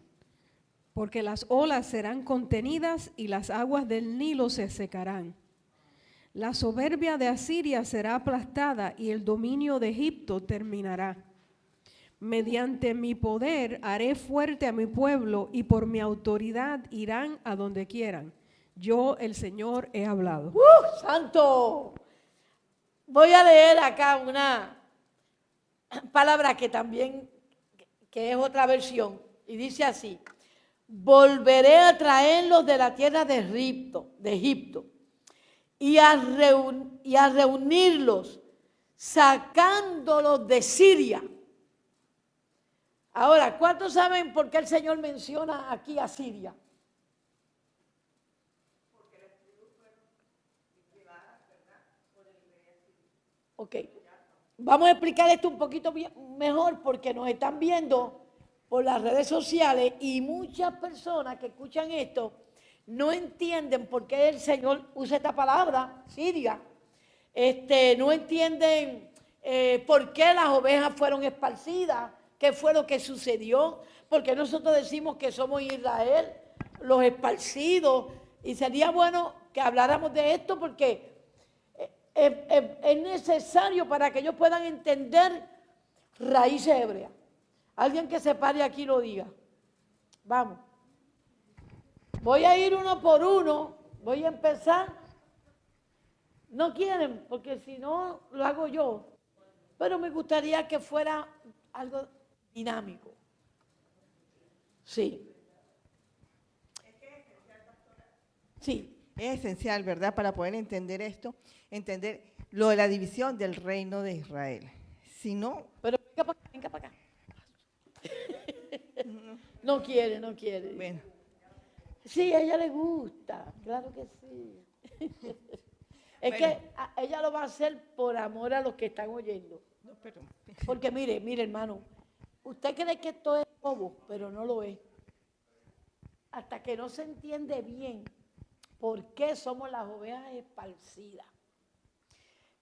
porque las olas serán contenidas y las aguas del Nilo se secarán. La soberbia de Asiria será aplastada y el dominio de Egipto terminará. mediante mi poder haré fuerte a mi pueblo y por mi autoridad irán a donde quieran. Yo, el Señor, he hablado. ¡Santo! Voy a leer acá una palabra que también, que es otra versión, y dice así: volveré a traerlos de la tierra de Egipto, y a reunirlos, sacándolos de Siria. Ahora, ¿cuántos saben por qué el Señor menciona aquí a Siria? Ok, vamos a explicar esto un poquito mejor porque nos están viendo por las redes sociales y muchas personas que escuchan esto no entienden por qué el Señor usa esta palabra, Siria. No entienden por qué las ovejas fueron esparcidas, qué fue lo que sucedió, porque nosotros decimos que somos Israel, los esparcidos, y sería bueno que habláramos de esto porque es necesario para que ellos puedan entender raíces hebreas. Alguien que se pare aquí lo diga. Vamos. Voy a ir uno por uno. Voy a empezar. No quieren, porque si no lo hago yo. Pero me gustaría que fuera algo dinámico. Sí. Sí. Es esencial, ¿verdad? Para poder entender esto, entender lo de la división del reino de Israel. Si no... Pero venga para acá. No quiere. Bueno. Sí, a ella le gusta, claro que sí. Es que ella lo va a hacer por amor a los que están oyendo. No, pero... Porque mire, hermano, usted cree que esto es bobo, pero no lo es. Hasta que no se entiende bien por qué somos las ovejas esparcidas,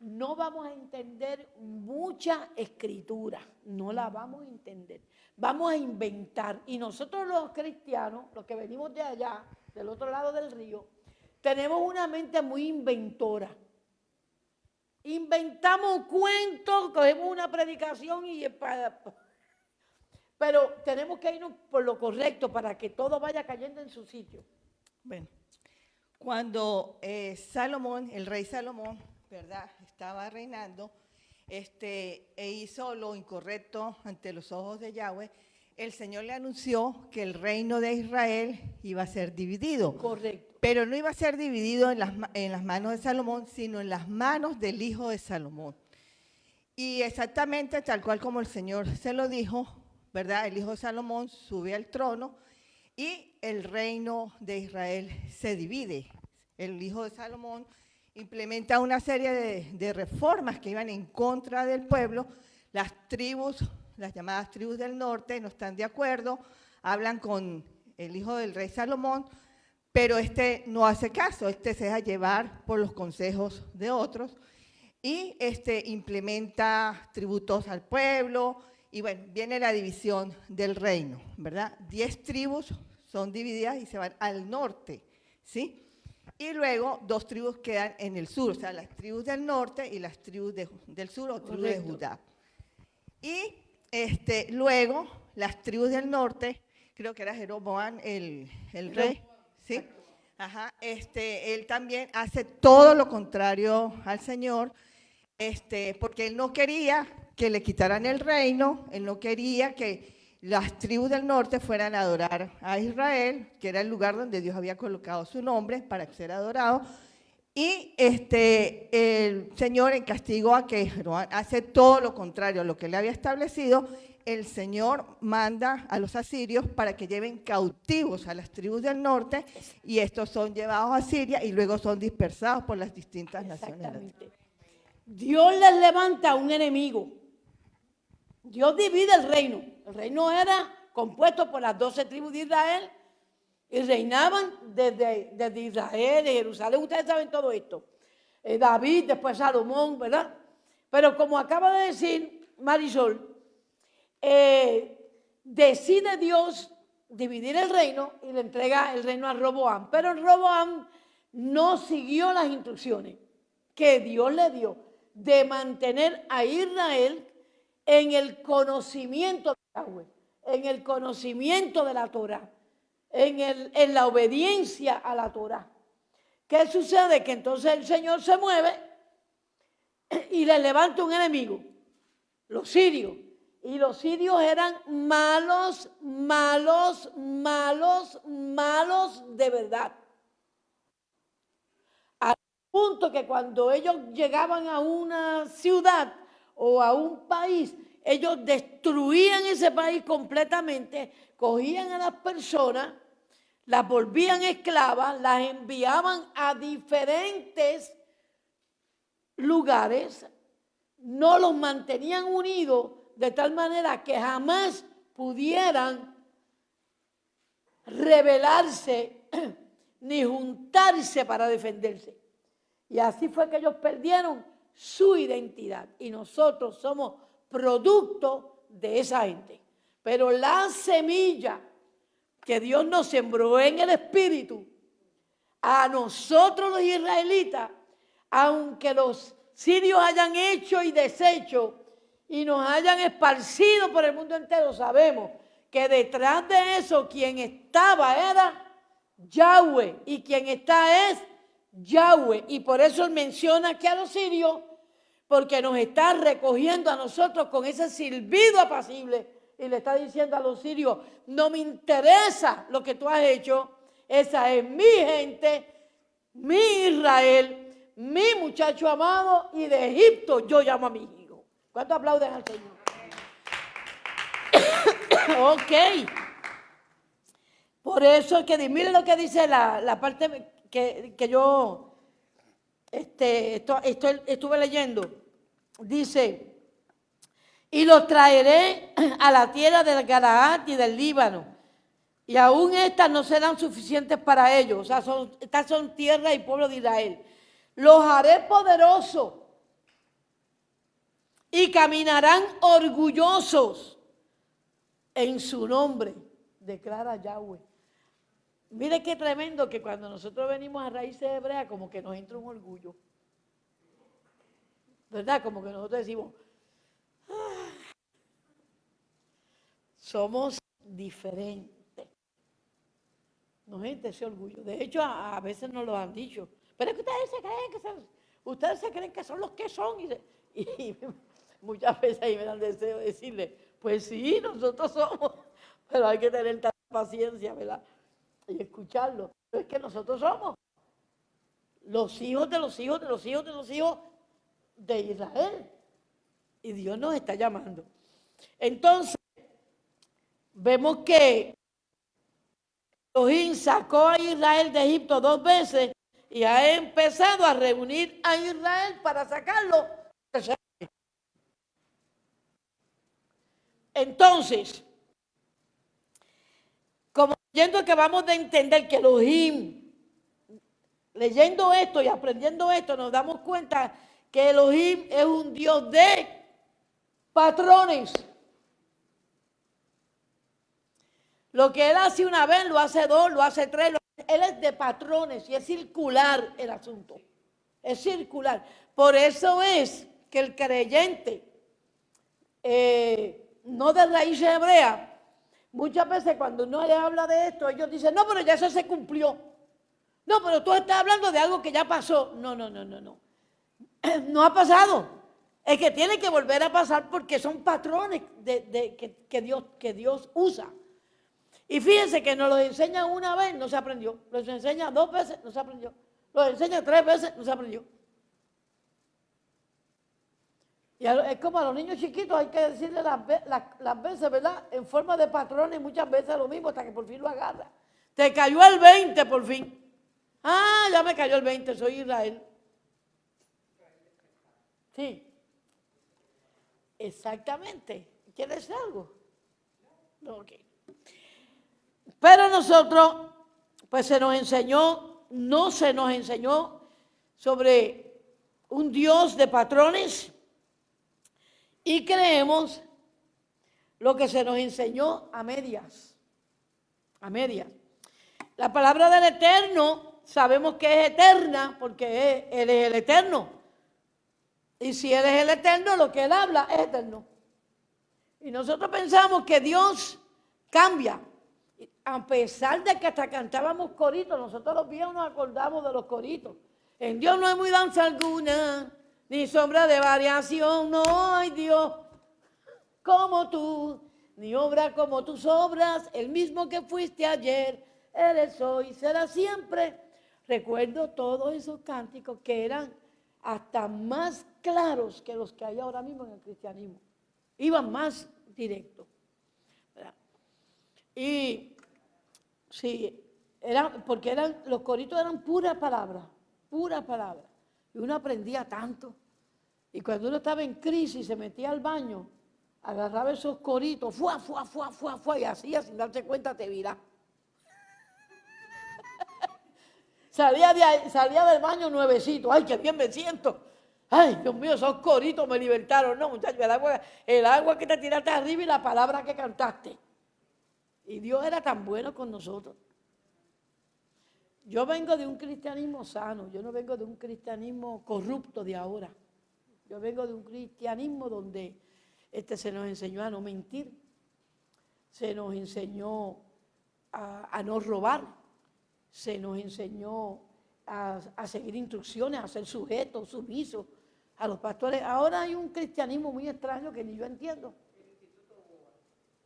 no vamos a entender mucha escritura, no la vamos a entender. Vamos a inventar. Y nosotros los cristianos, los que venimos de allá, del otro lado del río, tenemos una mente muy inventora. Inventamos cuentos, cogemos una predicación pero tenemos que irnos por lo correcto para que todo vaya cayendo en su sitio. Bueno, cuando Salomón, el rey Salomón, ¿verdad?, estaba reinando, e hizo lo incorrecto ante los ojos de Yahweh, el Señor le anunció que el reino de Israel iba a ser dividido. Correcto. Pero no iba a ser dividido en las manos de Salomón, sino en las manos del hijo de Salomón. Y exactamente tal cual como el Señor se lo dijo, ¿verdad? El hijo de Salomón sube al trono y el reino de Israel se divide. El hijo de Salomón implementa una serie de reformas que iban en contra del pueblo. Las tribus, las llamadas tribus del norte, no están de acuerdo, hablan con el hijo del rey Salomón, pero no hace caso, se deja llevar por los consejos de otros y implementa tributos al pueblo y bueno, viene la división del reino, ¿verdad? 10 tribus son divididas y se van al norte, ¿sí? Y luego 2 tribus quedan en el sur, o sea, las tribus del norte y las tribus del sur o tribus de Judá. Y luego las tribus del norte, creo que era Jeroboam el rey, ¿sí? Ajá, él también hace todo lo contrario al Señor, porque él no quería que le quitaran el reino, él no quería que las tribus del norte fueran a adorar a Israel, que era el lugar donde Dios había colocado su nombre para ser adorado. Y el Señor, en castigo a que Jeroboam hace todo lo contrario a lo que le había establecido, el Señor manda a los asirios para que lleven cautivos a las tribus del norte y estos son llevados a Siria y luego son dispersados por las distintas naciones. Exactamente. Dios les levanta un enemigo. Dios divide el reino. El reino era compuesto por las 12 tribus de Israel y reinaban desde Israel, de Jerusalén. Ustedes saben todo esto. David, después Salomón, ¿verdad? Pero como acaba de decir Marisol, decide Dios dividir el reino y le entrega el reino a Roboam. Pero Roboam no siguió las instrucciones que Dios le dio de mantener a Israel en el conocimiento de Yahweh, en el conocimiento de la Torah, en la obediencia a la Torah. ¿Qué sucede? Que entonces el Señor se mueve y le levanta un enemigo, los sirios. Y los sirios eran malos, malos, malos, malos de verdad. Al punto que cuando ellos llegaban a una ciudad o a un país, ellos destruían ese país completamente, cogían a las personas, las volvían esclavas, las enviaban a diferentes lugares, no los mantenían unidos de tal manera que jamás pudieran rebelarse ni juntarse para defenderse. Y así fue que ellos perdieron su identidad. Y nosotros somos producto de esa gente. Pero la semilla que Dios nos sembró en el Espíritu, a nosotros los israelitas, aunque los sirios hayan hecho y deshecho y nos hayan esparcido por el mundo entero, sabemos que detrás de eso quien estaba era Yahweh y quien está es Yahweh. Y por eso él menciona aquí a los sirios, porque nos está recogiendo a nosotros con ese silbido apacible y le está diciendo a los sirios: no me interesa lo que tú has hecho, esa es mi gente, mi Israel, mi muchacho amado, y de Egipto yo llamo a mi hijo. ¿Cuántos aplauden al Señor? Ok. Por eso es que miren lo que dice la parte que yo estuve leyendo. Dice: y los traeré a la tierra del Galaad y del Líbano, y aún estas no serán suficientes para ellos. O sea, estas son tierra y pueblo de Israel. Los haré poderosos y caminarán orgullosos en su nombre, declara Yahweh. Mire qué tremendo que cuando nosotros venimos a raíces hebreas, como que nos entra un orgullo, ¿verdad? Como que nosotros decimos: somos diferentes. Nos entra ese orgullo. De hecho, a veces nos lo han dicho. Pero es que ustedes se creen que son los que son. Y muchas veces ahí me dan deseo de decirle: pues sí, nosotros somos. Pero hay que tener tanta paciencia, ¿verdad? Y escucharlo. Pero es que nosotros somos los hijos de los hijos de los hijos de los hijos de Israel. Y Dios nos está llamando. Entonces, vemos que Elohim sacó a Israel de Egipto 2 veces y ha empezado a reunir a Israel para sacarlo. Entonces, como leyendo que vamos a entender que Elohim, leyendo esto y aprendiendo esto, nos damos cuenta que Elohim es un Dios de patrones. Lo que él hace una vez, lo hace 2, lo hace 3, él es de patrones y es circular el asunto. Es circular. Por eso es que el creyente, no de raíces hebreas, muchas veces cuando uno le habla de esto, ellos dicen: no, pero ya eso se cumplió. No, pero tú estás hablando de algo que ya pasó. No. No ha pasado. Es que tiene que volver a pasar porque son patrones que Dios usa. Y fíjense que nos los enseña una vez, no se aprendió. Los enseña 2 veces, no se aprendió. Los enseña 3 veces, no se aprendió. Y es como a los niños chiquitos, hay que decirle las veces, ¿verdad? En forma de patrones, muchas veces lo mismo, hasta que por fin lo agarra. Te cayó el 20 por fin. Ah, ya me cayó el 20, soy Israel. Sí. Exactamente. ¿Quieres decir algo? No, ok. Pero nosotros, pues no se nos enseñó sobre un Dios de patrones y creemos lo que se nos enseñó a medias. A medias. La palabra del Eterno sabemos que es eterna porque Él es el Eterno. Y si Él es el Eterno, lo que Él habla es eterno. Y nosotros pensamos que Dios cambia. A pesar de que hasta cantábamos coritos, nosotros los viejos nos acordamos de los coritos. En Dios no hay mudanza alguna, ni sombra de variación, no hay Dios como tú, ni obra como tus obras, el mismo que fuiste ayer, eres hoy, será siempre. Recuerdo todos esos cánticos que eran hasta más claros que los que hay ahora mismo en el cristianismo. Iban más directos. ¿Verdad? Y sí, porque los coritos eran pura palabra. Y uno aprendía tanto. Y cuando uno estaba en crisis, se metía al baño, agarraba esos coritos, y hacía sin darse cuenta, te virá. salía del baño nuevecito. ¡Ay, qué bien me siento! ¡Ay, Dios mío, esos coritos me libertaron! No, muchachos, el agua que te tiraste arriba y la palabra que cantaste. Y Dios era tan bueno con nosotros. Yo vengo de un cristianismo sano, yo no vengo de un cristianismo corrupto de ahora. Yo vengo de un cristianismo donde se nos enseñó a no mentir, se nos enseñó a no robar, se nos enseñó a seguir instrucciones, a ser sujetos, sumisos a los pastores. Ahora hay un cristianismo muy extraño que ni yo entiendo.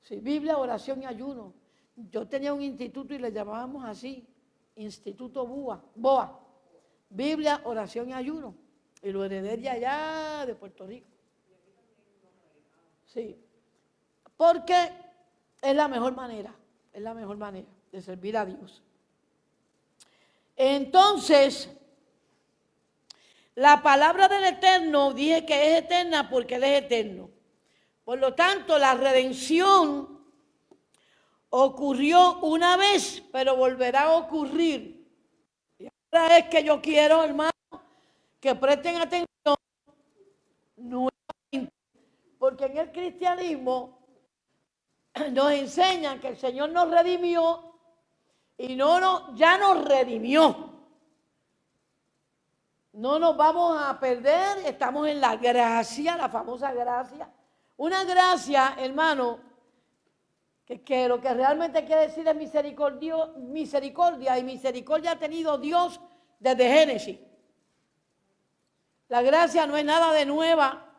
Sí, Biblia, oración y ayuno. Yo tenía un instituto y le llamábamos así, Instituto BOA. Biblia, oración y ayuno. Y lo heredé de allá, de Puerto Rico. Sí. Porque es la mejor manera de servir a Dios. Entonces, la palabra del Eterno, dije que es eterna porque Él es eterno. Por lo tanto, la redención ocurrió una vez, pero volverá a ocurrir. Y ahora es que yo quiero, hermano, que presten atención nuevamente, porque en el cristianismo nos enseñan que el Señor nos redimió y ya nos redimió. No nos vamos a perder, estamos en la gracia, la famosa gracia. Una gracia, hermano, que lo que realmente quiere decir es misericordia, y misericordia ha tenido Dios desde Génesis. La gracia no es nada de nueva,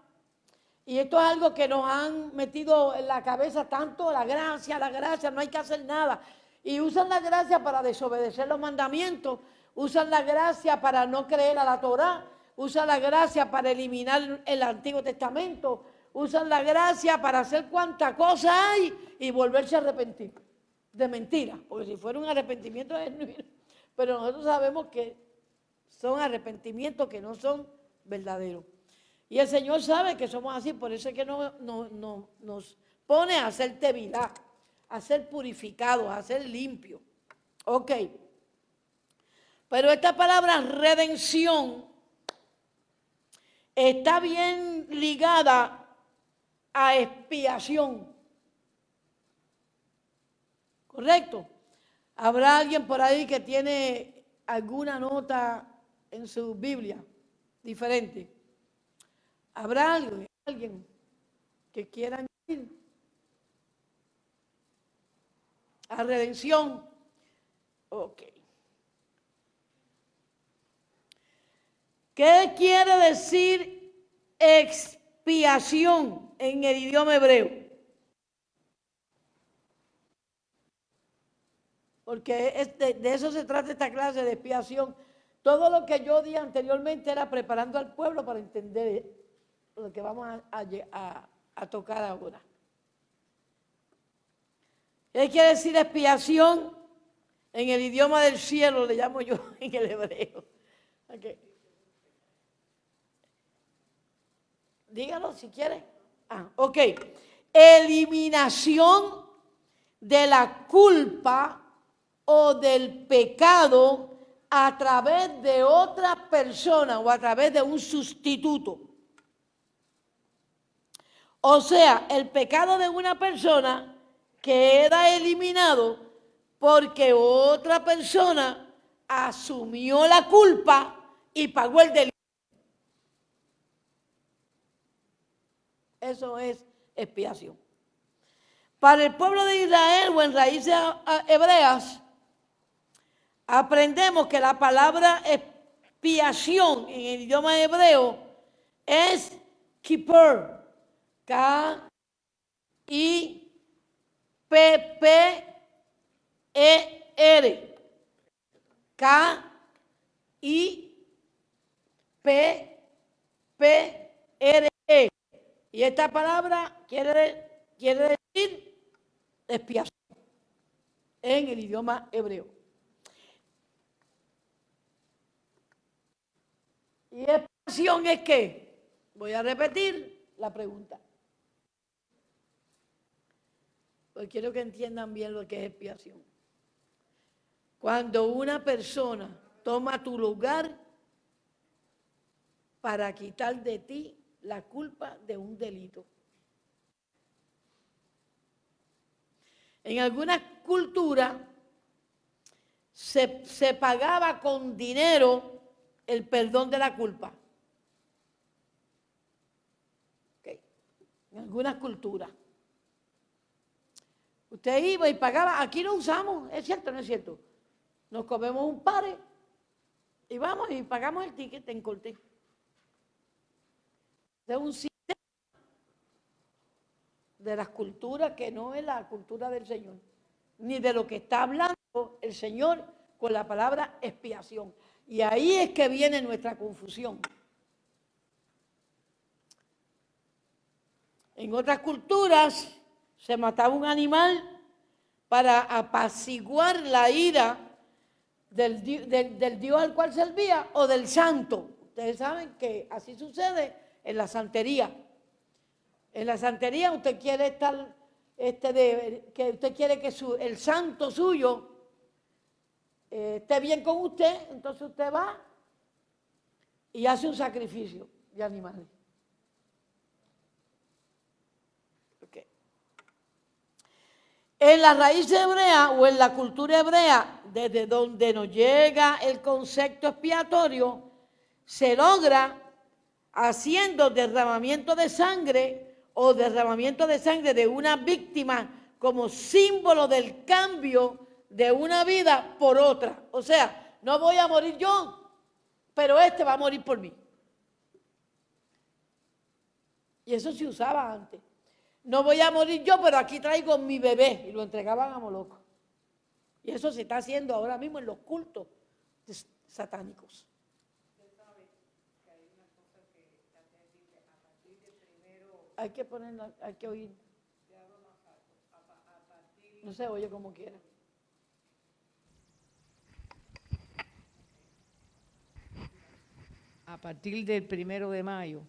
y esto es algo que nos han metido en la cabeza tanto, la gracia, no hay que hacer nada. Y usan la gracia para desobedecer los mandamientos, usan la gracia para no creer a la Torá, usan la gracia para eliminar el Antiguo Testamento, usan la gracia para hacer cuanta cosa hay y volverse a arrepentir de mentiras, porque si fuera un arrepentimiento genuino, pero nosotros sabemos que son arrepentimientos que no son verdaderos. Y el Señor sabe que somos así, por eso es que nos pone a ser tevilá, a ser purificados, a ser limpios. Ok. Pero esta palabra redención está bien ligada a expiación. ¿Correcto? ¿Habrá alguien por ahí que tiene alguna nota en su Biblia diferente? ¿Habrá alguien que quiera añadir a redención? Ok. ¿Qué quiere decir expiación en el idioma hebreo? Porque de eso se trata esta clase de expiación. Todo lo que yo di anteriormente era preparando al pueblo para entender lo que vamos a tocar ahora. ¿Qué quiere decir expiación? En el idioma del cielo, le llamo yo en el hebreo. Okay. Dígalo si quiere. Ok. Eliminación de la culpa o del pecado a través de otra persona o a través de un sustituto. O sea, el pecado de una persona queda eliminado porque otra persona asumió la culpa y pagó el delito. Eso es expiación. Para el pueblo de Israel o en raíces hebreas, aprendemos que la palabra expiación en el idioma hebreo es kippur, K-I-P-P-E-R, K-I-P-P-R-E. Y esta palabra quiere decir expiación en el idioma hebreo. ¿Y expiación es qué? Voy a repetir la pregunta. Pues quiero que entiendan bien lo que es expiación. Cuando una persona toma tu lugar para quitar de ti la culpa de un delito. En algunas culturas se pagaba con dinero el perdón de la culpa. Okay. En algunas culturas. Usted iba y pagaba, aquí lo usamos, ¿es cierto o no es cierto? Nos comemos un pare y vamos y pagamos el ticket en corte. Es un sistema de las culturas que no es la cultura del Señor, ni de lo que está hablando el Señor con la palabra expiación. Y ahí es que viene nuestra confusión. En otras culturas se mataba un animal para apaciguar la ira del Dios al cual servía o del santo. Ustedes saben que así sucede en la santería. En la santería usted quiere estar, que usted quiere que el santo suyo esté bien con usted, entonces usted va y hace un sacrificio de animales. Okay. En la raíz hebrea o en la cultura hebrea, desde donde nos llega el concepto expiatorio, se logra haciendo derramamiento de sangre o derramamiento de sangre de una víctima como símbolo del cambio de una vida por otra. O sea, no voy a morir yo, pero este va a morir por mí. Y eso se usaba antes. No voy a morir yo, pero aquí traigo mi bebé. Y lo entregaban a Moloco. Y eso se está haciendo ahora mismo en los cultos satánicos. Hay que ponerlo, hay que oír. No se oye como quiera. A partir del 1 de mayo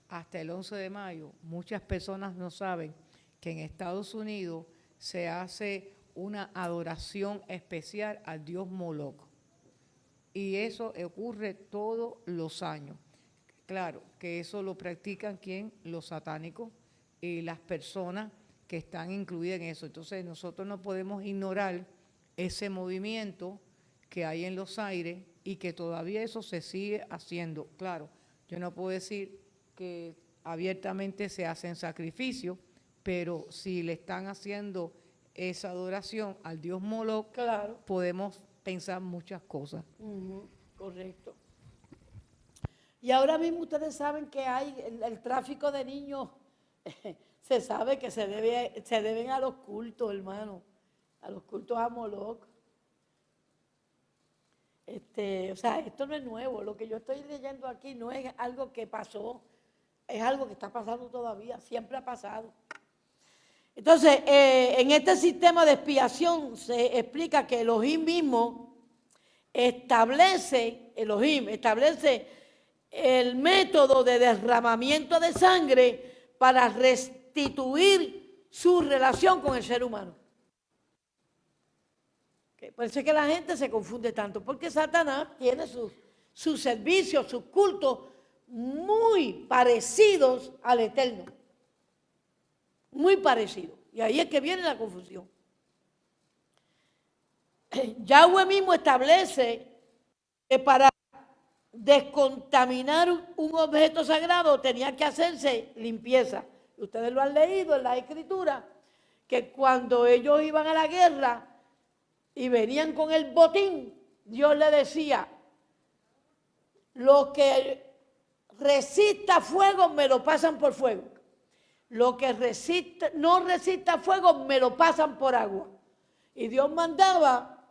hasta el 11 de mayo, muchas personas no saben que en Estados Unidos se hace una adoración especial al dios Moloch. Y eso ocurre todos los años. Claro, que eso lo practican ¿quién? Los satánicos y las personas que están incluidas en eso. Entonces nosotros no podemos ignorar ese movimiento que hay en los aires y que todavía eso se sigue haciendo. Claro, yo no puedo decir que abiertamente se hacen sacrificios, pero si le están haciendo esa adoración al dios Moloch, claro, podemos pensar muchas cosas. Correcto. Y ahora mismo ustedes saben que hay el tráfico de niños, se sabe que se deben a los cultos, hermano, a los cultos a Moloch. O sea, esto no es nuevo, lo que yo estoy leyendo aquí no es algo que pasó, es algo que está pasando todavía, siempre ha pasado. Entonces, en este sistema de expiación se explica que Elohim mismo establece el método de derramamiento de sangre para restituir su relación con el ser humano. Por eso es que la gente se confunde tanto, porque Satanás tiene sus servicios, sus cultos muy parecidos al Eterno. Muy parecidos. Y ahí es que viene la confusión. Yahweh mismo establece que para descontaminar un objeto sagrado tenía que hacerse limpieza. Ustedes lo han leído en la Escritura, que cuando ellos iban a la guerra y venían con el botín, Dios le decía, lo que resista fuego me lo pasan por fuego. Lo que no resista fuego me lo pasan por agua. Y Dios mandaba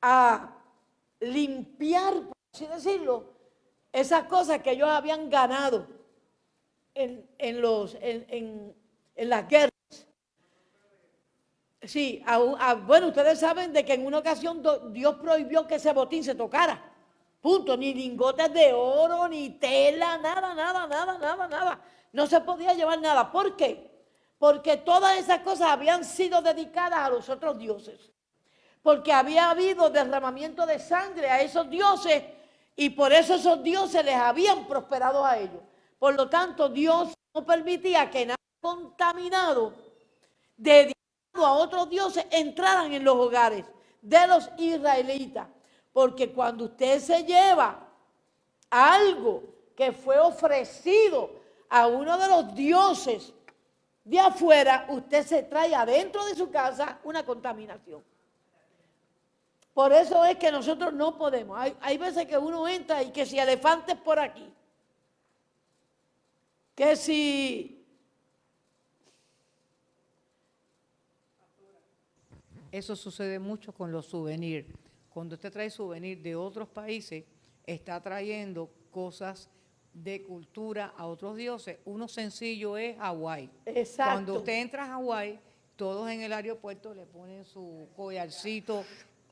a limpiar, por así decirlo, esas cosas que ellos habían ganado en las guerras. Sí, bueno, ustedes saben de que en una ocasión Dios prohibió que ese botín se tocara. Punto, ni lingotes de oro, ni tela, nada. No se podía llevar nada. ¿Por qué? Porque todas esas cosas habían sido dedicadas a los otros dioses. Porque había habido derramamiento de sangre a esos dioses y por eso esos dioses les habían prosperado a ellos. Por lo tanto, Dios no permitía que nada contaminado dedicado a otros dioses entraran en los hogares de los israelitas. Porque cuando usted se lleva algo que fue ofrecido a uno de los dioses de afuera, usted se trae adentro de su casa una contaminación. Por eso es que nosotros no podemos. Hay veces que uno entra y que si elefantes por aquí, que si... Eso sucede mucho con los souvenirs. Cuando usted trae souvenirs de otros países, está trayendo cosas de cultura a otros dioses. Uno sencillo es Hawái. Exacto. Cuando usted entra a Hawái, todos en el aeropuerto le ponen su collarcito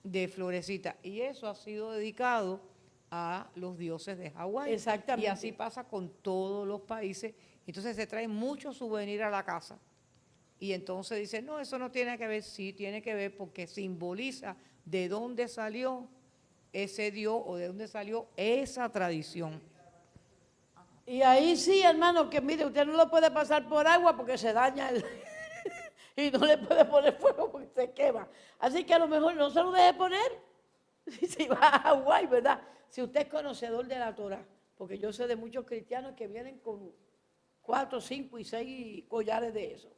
de florecita. Y eso ha sido dedicado a los dioses de Hawái. Exactamente. Y así pasa con todos los países. Entonces se traen muchos souvenirs a la casa. Y entonces dicen, no, eso no tiene que ver. Sí, tiene que ver porque simboliza de dónde salió ese Dios o de dónde salió esa tradición. Y ahí sí, hermano, que mire, usted no lo puede pasar por agua porque se daña y no le puede poner fuego porque se quema. Así que a lo mejor no se lo deje poner si va a Hawái, ¿verdad? Si usted es conocedor de la Torah, porque yo sé de muchos cristianos que vienen con 4, 5 y 6 collares de eso.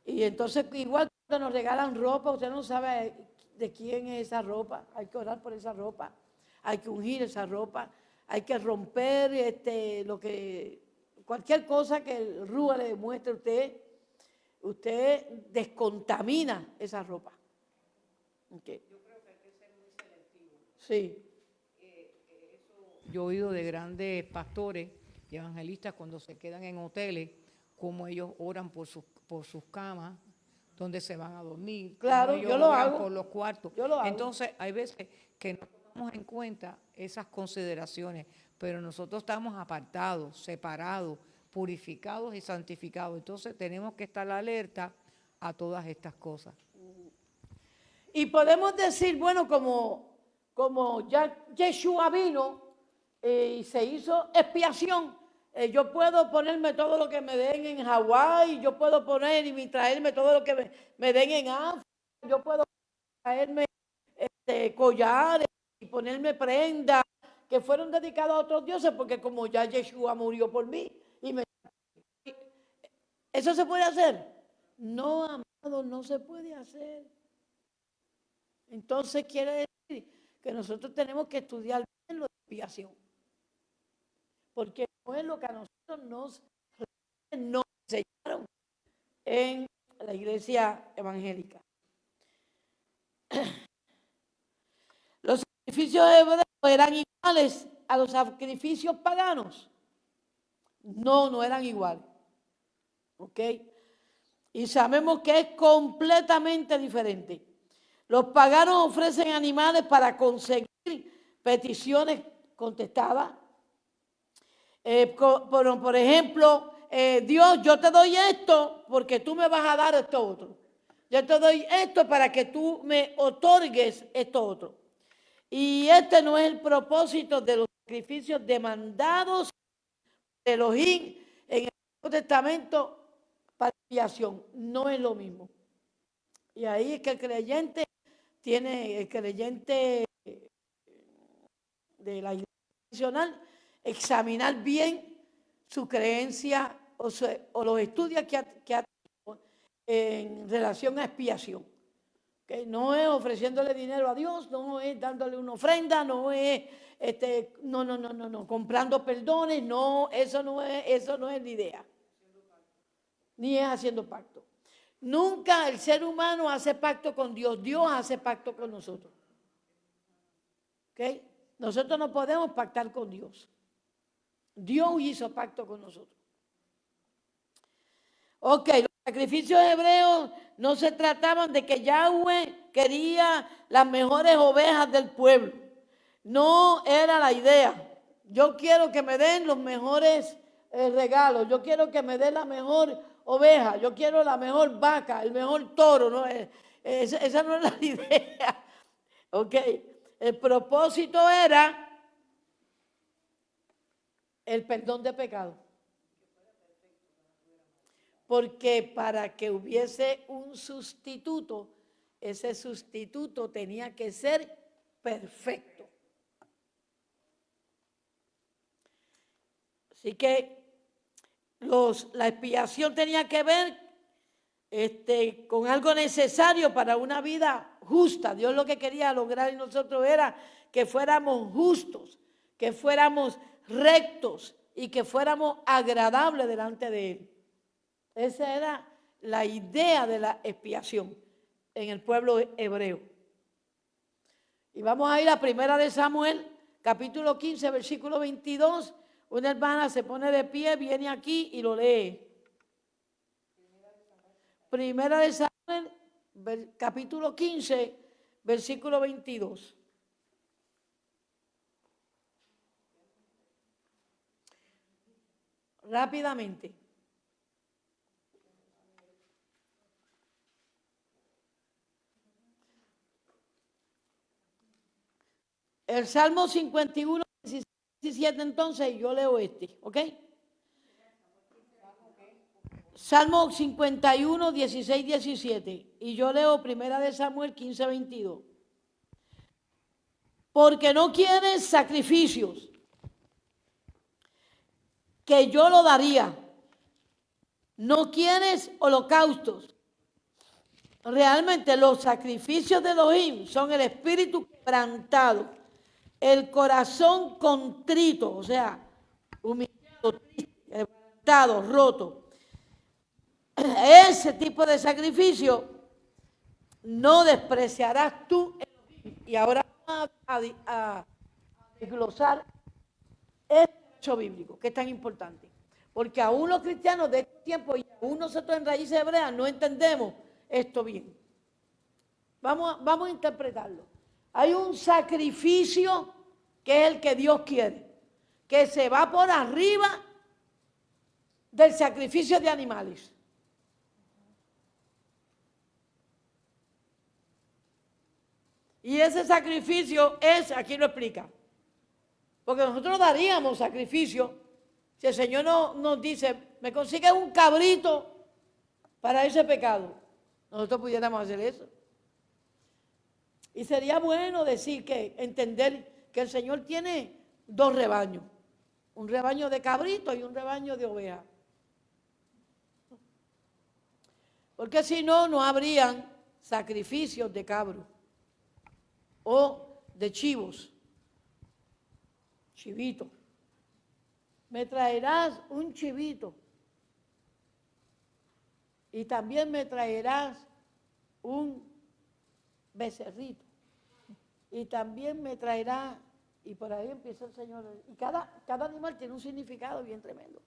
Y entonces, igual cuando nos regalan ropa, usted no sabe de quién es esa ropa. Hay que orar por esa ropa, hay que ungir esa ropa, hay que romper cualquier cosa que el Rúa le demuestre a usted descontamina esa ropa. Okay. Yo creo que hay que ser muy selectivo. Sí. Yo he oído de grandes pastores y evangelistas cuando se quedan en hoteles, cómo ellos oran por sus camas, donde se van a dormir. Claro, ellos yo lo oran hago. por los cuartos. Yo lo hago. Entonces, hay veces que no tomamos en cuenta esas consideraciones, pero nosotros estamos apartados, separados, purificados y santificados. Entonces, tenemos que estar alerta a todas estas cosas. Y podemos decir, bueno, como ya Yeshua vino y se hizo expiación, yo puedo ponerme todo lo que me den en Hawái, yo puedo poner y traerme todo lo que me den en África, yo puedo traerme collares y ponerme prendas que fueron dedicadas a otros dioses, porque como ya Yeshua murió por mí, ¿eso se puede hacer? No, amado, no se puede hacer. Entonces quiere decir que nosotros tenemos que estudiar bien lo de expiación, porque no es lo que a nosotros nos enseñaron en la iglesia evangélica. Los sacrificios hebreos eran iguales a los sacrificios paganos. No eran iguales. ¿Ok? Y sabemos que es completamente diferente. Los paganos ofrecen animales para conseguir peticiones contestadas. Por ejemplo, Dios, yo te doy esto porque tú me vas a dar esto otro. Yo te doy esto para que tú me otorgues esto otro. Y este no es el propósito de los sacrificios demandados de Elohim en el Nuevo Testamento para expiación. No es lo mismo. Y ahí es que el creyente de la iglesia tradicional, examinar bien su creencia o los estudios que ha tenido en relación a expiación. ¿Okay? No es ofreciéndole dinero a Dios, no es dándole una ofrenda, no es no, comprando perdones, no, eso no es la idea. Ni es haciendo pacto. Nunca el ser humano hace pacto con Dios, Dios hace pacto con nosotros. ¿Okay? Nosotros no podemos pactar con Dios. Dios hizo pacto con nosotros. Ok, los sacrificios hebreos no se trataban de que Yahweh quería las mejores ovejas del pueblo. No era la idea. Yo quiero que me den los mejores regalos. Yo quiero que me den la mejor oveja. Yo quiero la mejor vaca, el mejor toro. ¿No? Esa no es la idea. Ok, el propósito era el perdón de pecado. Porque para que hubiese un sustituto, ese sustituto tenía que ser perfecto. Así que la expiación tenía que ver con algo necesario para una vida justa. Dios lo que quería lograr en nosotros era que fuéramos justos, que fuéramos rectos y que fuéramos agradables delante de Él. Esa era la idea de la expiación en el pueblo hebreo. Y vamos a ir a 1 Samuel, capítulo 15, versículo 22. Una hermana se pone de pie, viene aquí y lo lee. 1 Samuel, capítulo 15, versículo 22. Rápidamente. El Salmo 51, 17 entonces, y yo leo ¿ok? Salmo 51, 16, 17, y yo leo 1 Samuel 15, 22. Porque no quieres sacrificios, que yo lo daría. No quieres holocaustos. Realmente los sacrificios de Elohim son el espíritu quebrantado, el corazón contrito, o sea, humillado, triste, quebrantado, roto. Ese tipo de sacrificio no despreciarás tú, Elohim. Y ahora vamos a desglosar este hecho bíblico, que es tan importante. Porque aún los cristianos de este tiempo y aún nosotros en Raíces Hebreas no entendemos esto bien. Vamos a interpretarlo. Hay un sacrificio que es el que Dios quiere, que se va por arriba del sacrificio de animales. Y ese sacrificio es, aquí lo explica, porque nosotros daríamos sacrificio si el Señor nos dice, me consigues un cabrito para ese pecado. Nosotros pudiéramos hacer eso. Y sería bueno entender que el Señor tiene dos rebaños. Un rebaño de cabrito y un rebaño de oveja. Porque si no, no habrían sacrificios de cabros o de chivos. Chivito. Me traerás un chivito. Y también me traerás un becerrito. Y también me traerá, y por ahí empieza el Señor. Y cada animal tiene un significado bien tremendo.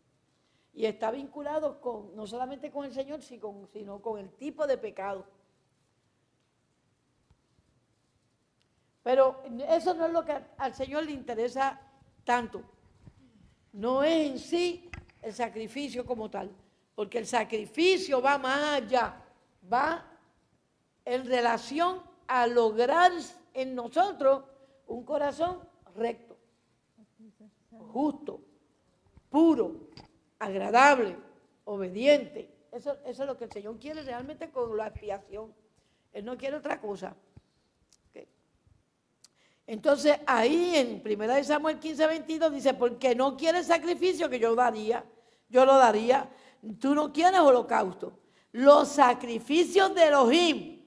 Y está vinculado no solamente con el Señor, sino con el tipo de pecado. Pero eso no es lo que al Señor le interesa tanto. No es en sí el sacrificio como tal. Porque el sacrificio va más allá. Va en relación a lograr en nosotros un corazón recto, justo, puro, agradable, obediente. Eso es lo que el Señor quiere realmente con la expiación. Él no quiere otra cosa. ¿Okay? Entonces ahí en 1 Samuel 15, 22 dice, porque no quieres sacrificio que yo lo daría. Tú no quieres holocausto. Los sacrificios de Elohim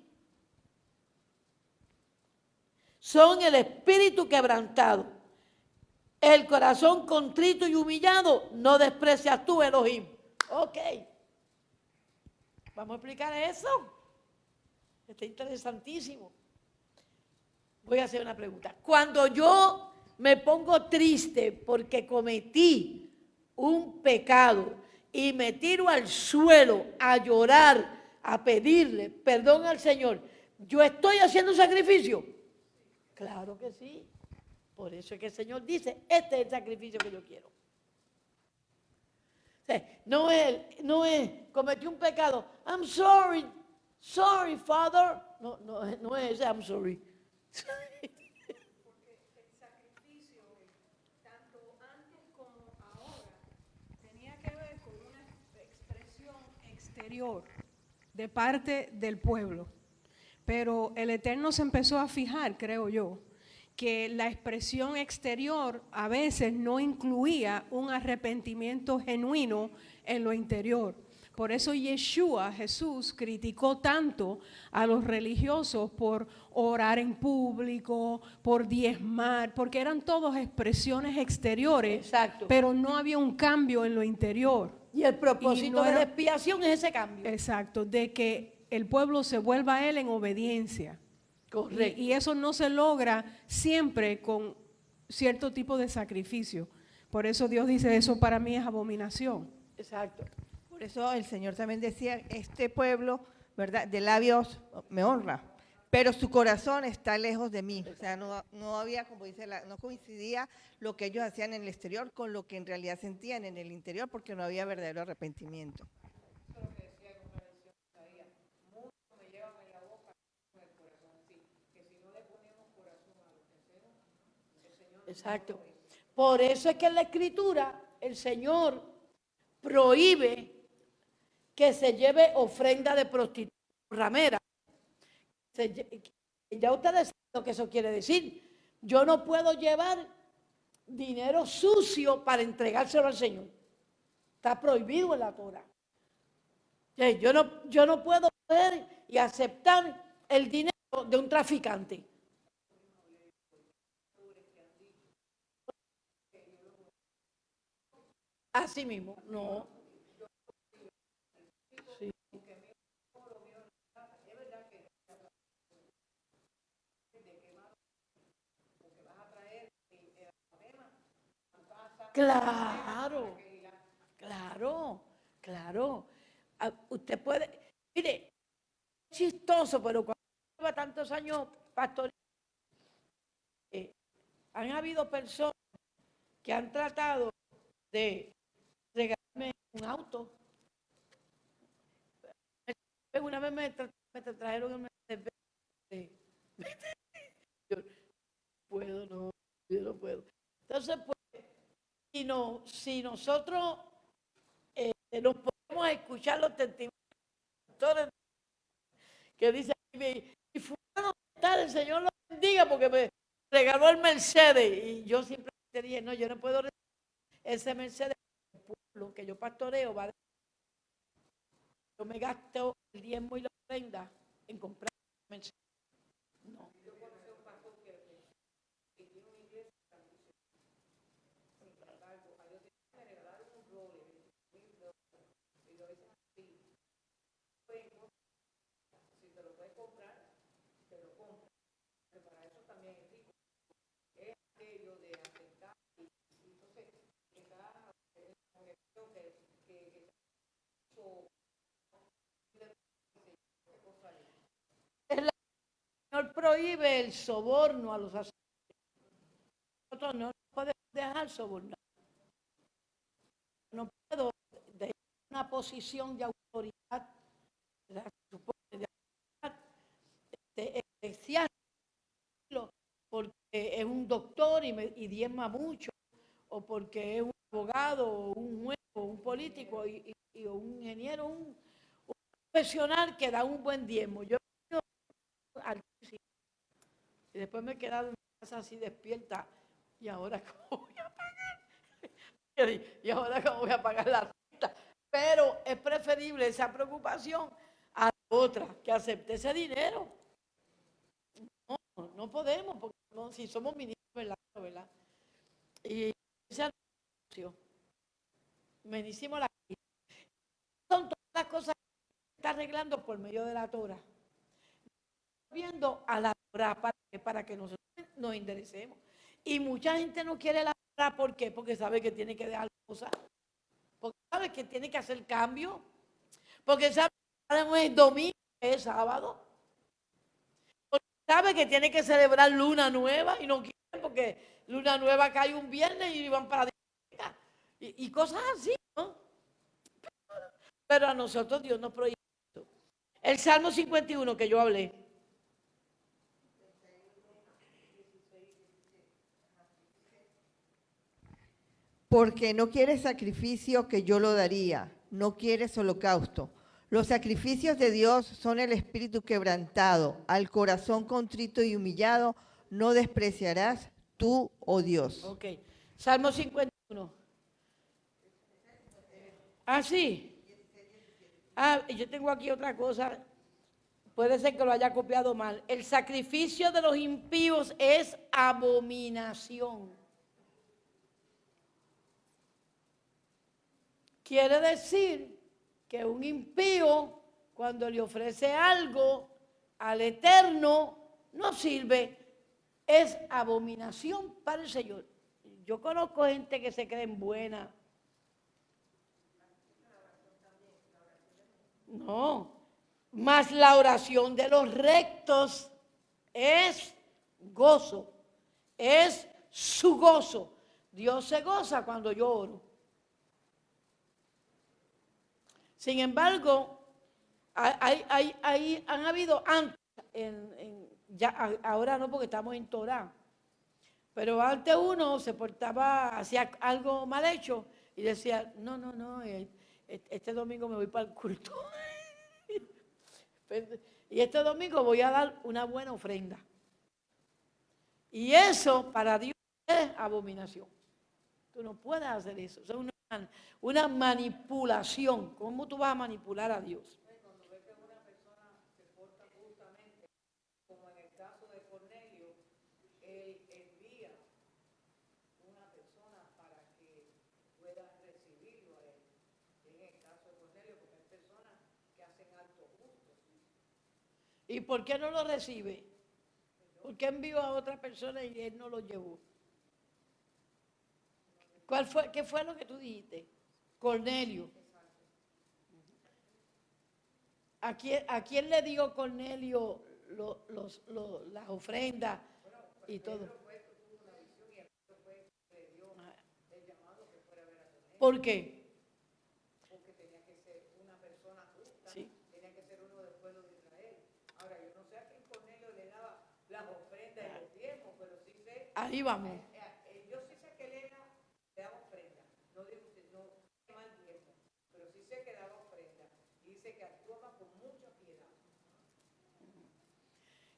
son el espíritu quebrantado. El corazón contrito y humillado no desprecias tú, Elohim. Ok. Vamos a explicar eso. Está interesantísimo. Voy a hacer una pregunta. Cuando yo me pongo triste porque cometí un pecado y me tiro al suelo a llorar, a pedirle perdón al Señor, ¿yo estoy haciendo un sacrificio? Claro que sí. Por eso es que el Señor dice, este es el sacrificio que yo quiero. O sea, no es, cometí un pecado, I'm sorry, Father. No es ese, I'm sorry. Porque el sacrificio, tanto antes como ahora, tenía que ver con una expresión exterior de parte del pueblo. Pero el Eterno se empezó a fijar, creo yo, que la expresión exterior a veces no incluía un arrepentimiento genuino en lo interior. Por eso Yeshua, Jesús, criticó tanto a los religiosos por orar en público, por diezmar, porque eran todas expresiones exteriores, Exacto. pero no había un cambio en lo interior. Y el propósito no de era- la expiación es ese cambio. Exacto, de que el pueblo se vuelva a Él en obediencia. Correcto. Y eso no se logra siempre con cierto tipo de sacrificio. Por eso Dios dice, eso para mí es abominación. Exacto. Por eso el Señor también decía, este pueblo, ¿verdad? De labios me honra, pero su corazón está lejos de mí. O sea, no había, como dice, no coincidía lo que ellos hacían en el exterior con lo que en realidad sentían en el interior, porque no había verdadero arrepentimiento. Exacto. Por eso es que en la Escritura el Señor prohíbe que se lleve ofrenda de prostituta ramera. Ya ustedes saben lo que eso quiere decir. Yo no puedo llevar dinero sucio para entregárselo al Señor. Está prohibido en la Torah. Yo no puedo coger y aceptar el dinero de un traficante. Así mismo, no. Sí. Claro, claro. Usted puede, mire, es chistoso, pero cuando lleva tantos años pastoreando, han habido personas que han tratado de regalarme un auto. Una vez me trajeron un Mercedes. Yo no puedo. Entonces, pues, si nosotros nos podemos escuchar los testimonios que dicen, y fulano tal, el Señor lo bendiga porque me regaló el Mercedes. Y yo simplemente dije, no, yo no puedo recibir ese Mercedes. Lo que yo pastoreo va yo me gasto el diezmo y la ofrenda en comprar Mercedes. No. El Señor prohíbe el soborno a los sacerdotes. Nosotros no podemos dejar sobornar. No puedo de una posición de autoridad, ¿verdad? De autoridad eclesiástica, porque es un doctor y diezma mucho, o porque es un abogado, o un juez, o un político, y un ingeniero, un profesional que da un buen diezmo. Yo altísimo. Y después me he quedado en mi casa así despierta. ¿Y ahora cómo voy a pagar? ¿Y ahora cómo voy a pagar la renta? Pero es preferible esa preocupación a la otra, que acepte ese dinero. No, no podemos, porque no, si somos ministros, ¿verdad? Y ese anuncio, me hicimos la... Son todas las cosas que se están arreglando por medio de la Torah. Viendo a la Torah para que nosotros nos enderecemos. Y mucha gente no quiere la Torah, ¿por qué? Porque sabe que tiene que dejar cosas. Porque sabe que tiene que hacer cambio. Porque sabe que no es domingo, es sábado. Porque sabe que tiene que celebrar luna nueva y no quiere porque luna nueva cae un viernes y van para discoteca. Y cosas así, ¿no? Pero a nosotros Dios nos prohíbe eso. El Salmo 51 que yo hablé. Porque no quieres sacrificio que yo lo daría, no quieres holocausto. Los sacrificios de Dios son el espíritu quebrantado, al corazón contrito y humillado no despreciarás tú, oh Dios. Ok, Salmo 51. Ah, sí. Ah, yo tengo aquí otra cosa. Puede ser que lo haya copiado mal. El sacrificio de los impíos es abominación. Quiere decir que un impío, cuando le ofrece algo al Eterno, no sirve. Es abominación para el Señor. Yo conozco gente que se creen buena. No, mas la oración de los rectos es gozo, es su gozo. Dios se goza cuando yo oro. Sin embargo, han habido antes, ahora no porque estamos en Torah, pero antes uno se portaba, hacía algo mal hecho y decía, no, este domingo me voy para el culto. Y este domingo voy a dar una buena ofrenda. Y eso para Dios es abominación. Tú no puedes hacer eso. Eso es una manipulación. ¿Cómo tú vas a manipular a Dios? Cuando ves que una persona se porta justamente, como en el caso de Cornelio, él envía una persona para que pueda recibirlo a él. En el caso de Cornelio, porque hay personas que hacen actos justos. ¿Y por qué no lo recibe? ¿Por qué envió a otra persona y él no lo llevó? ¿Qué fue lo que tú dijiste? Cornelio. ¿A quién le dio Cornelio las ofrendas y todo? ¿Por qué? Porque tenía que ser una persona justa, Sí. tenía que ser uno del pueblo de Israel. Ahora, yo no sé a quién Cornelio le daba las ofrendas y los diezmos, pero sí sé... Ahí vamos. Yo sí sé que Elena le daba ofrenda, no digo usted, no mal diezmo, pero sí sé que daba ofrenda. Y dice que actuaba con mucha piedad.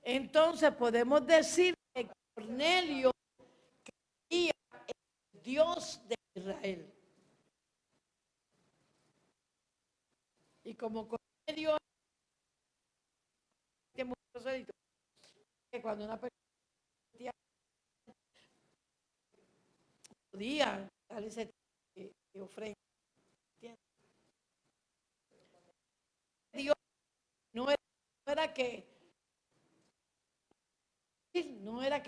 Entonces podemos decir que Cornelio creía en el Dios de Israel. Y como Cornelio que cuando una persona podía darle ese tipo de ofrenda. ¿Entiendes? Dios no era que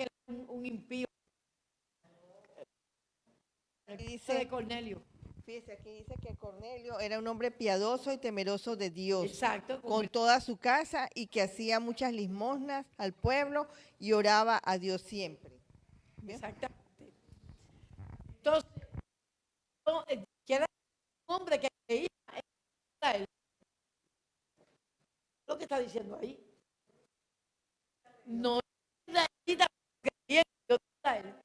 era un impío. Aquí Dice de Cornelio. Fíjese, aquí dice que Cornelio era un hombre piadoso y temeroso de Dios. Exacto. Con toda su casa y que hacía muchas limosnas al pueblo y oraba a Dios siempre. ¿Bien? Exactamente. Entonces, que era un hombre que creía en Israel. Lo que está diciendo ahí. No era israelita porque creía en Dios de Israel.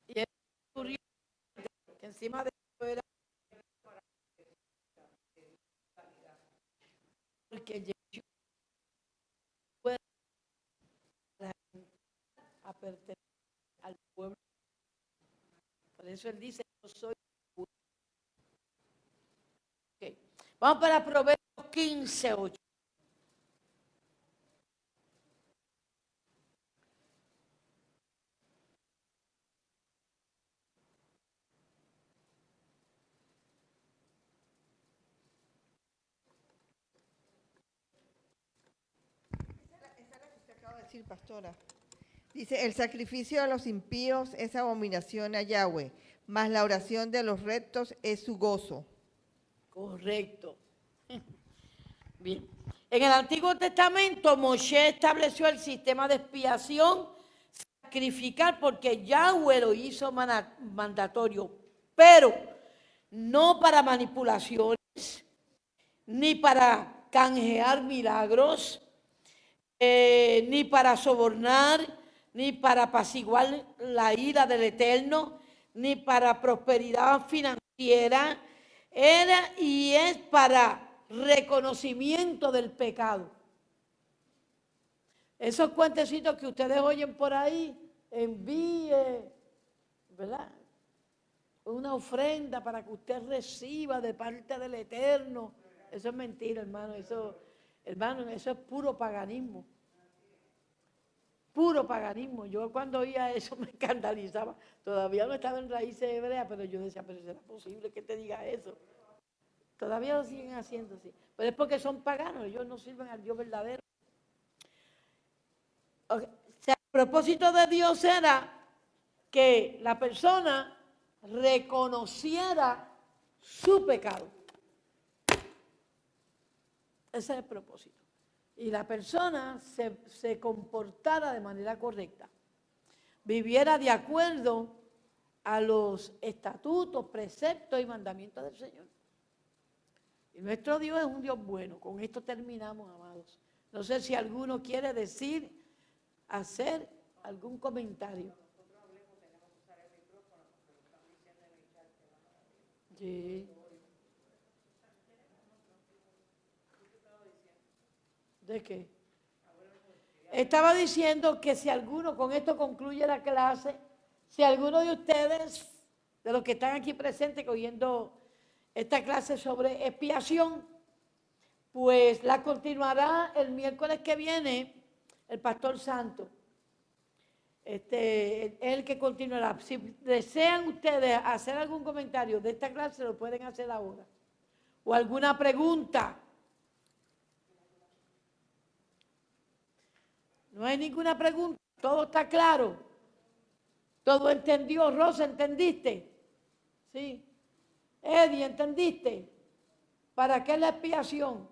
Y él ocurrió que encima de eso era porque Yeshua fue a pertenecer al pueblo. Por eso él dice, yo soy. Okay. Vamos para Proverbios 15:8. Decir, pastora. Dice, el sacrificio de los impíos es abominación a Yahweh, mas la oración de los rectos es su gozo. Correcto. Bien. En el Antiguo Testamento, Moshe estableció el sistema de expiación sacrificar porque Yahweh lo hizo mandatorio, pero no para manipulaciones, ni para canjear milagros, ni para sobornar, ni para apaciguar la ira del Eterno, ni para prosperidad financiera. Era y es para reconocimiento del pecado. Esos cuentecitos que ustedes oyen por ahí, envíe, ¿verdad?, una ofrenda para que usted reciba de parte del Eterno. Eso es mentira, hermano. Hermano, eso es puro paganismo. Puro paganismo. Yo cuando oía eso me escandalizaba. Todavía no estaba en raíces hebreas, pero yo decía, pero ¿será posible que te diga eso? Todavía lo siguen haciendo así. Pero es porque son paganos, ellos no sirven al Dios verdadero. O sea, el propósito de Dios era que la persona reconociera su pecado. Ese es el propósito. Y la persona se comportara de manera correcta. Viviera de acuerdo a los estatutos, preceptos y mandamientos del Señor. Y nuestro Dios es un Dios bueno. Con esto terminamos, amados. No sé si alguno quiere decir, hacer algún comentario. Sí. ¿De qué? Estaba diciendo que si alguno, con esto concluye la clase, si alguno de ustedes, de los que están aquí presentes, oyendo esta clase sobre expiación, pues la continuará el miércoles que viene el pastor Santo. El que continuará. Si desean ustedes hacer algún comentario de esta clase, lo pueden hacer ahora. O alguna pregunta. No hay ninguna pregunta, todo está claro. Todo entendió. Rosa, ¿entendiste? Sí. Eddie, ¿entendiste? ¿Para qué la expiación?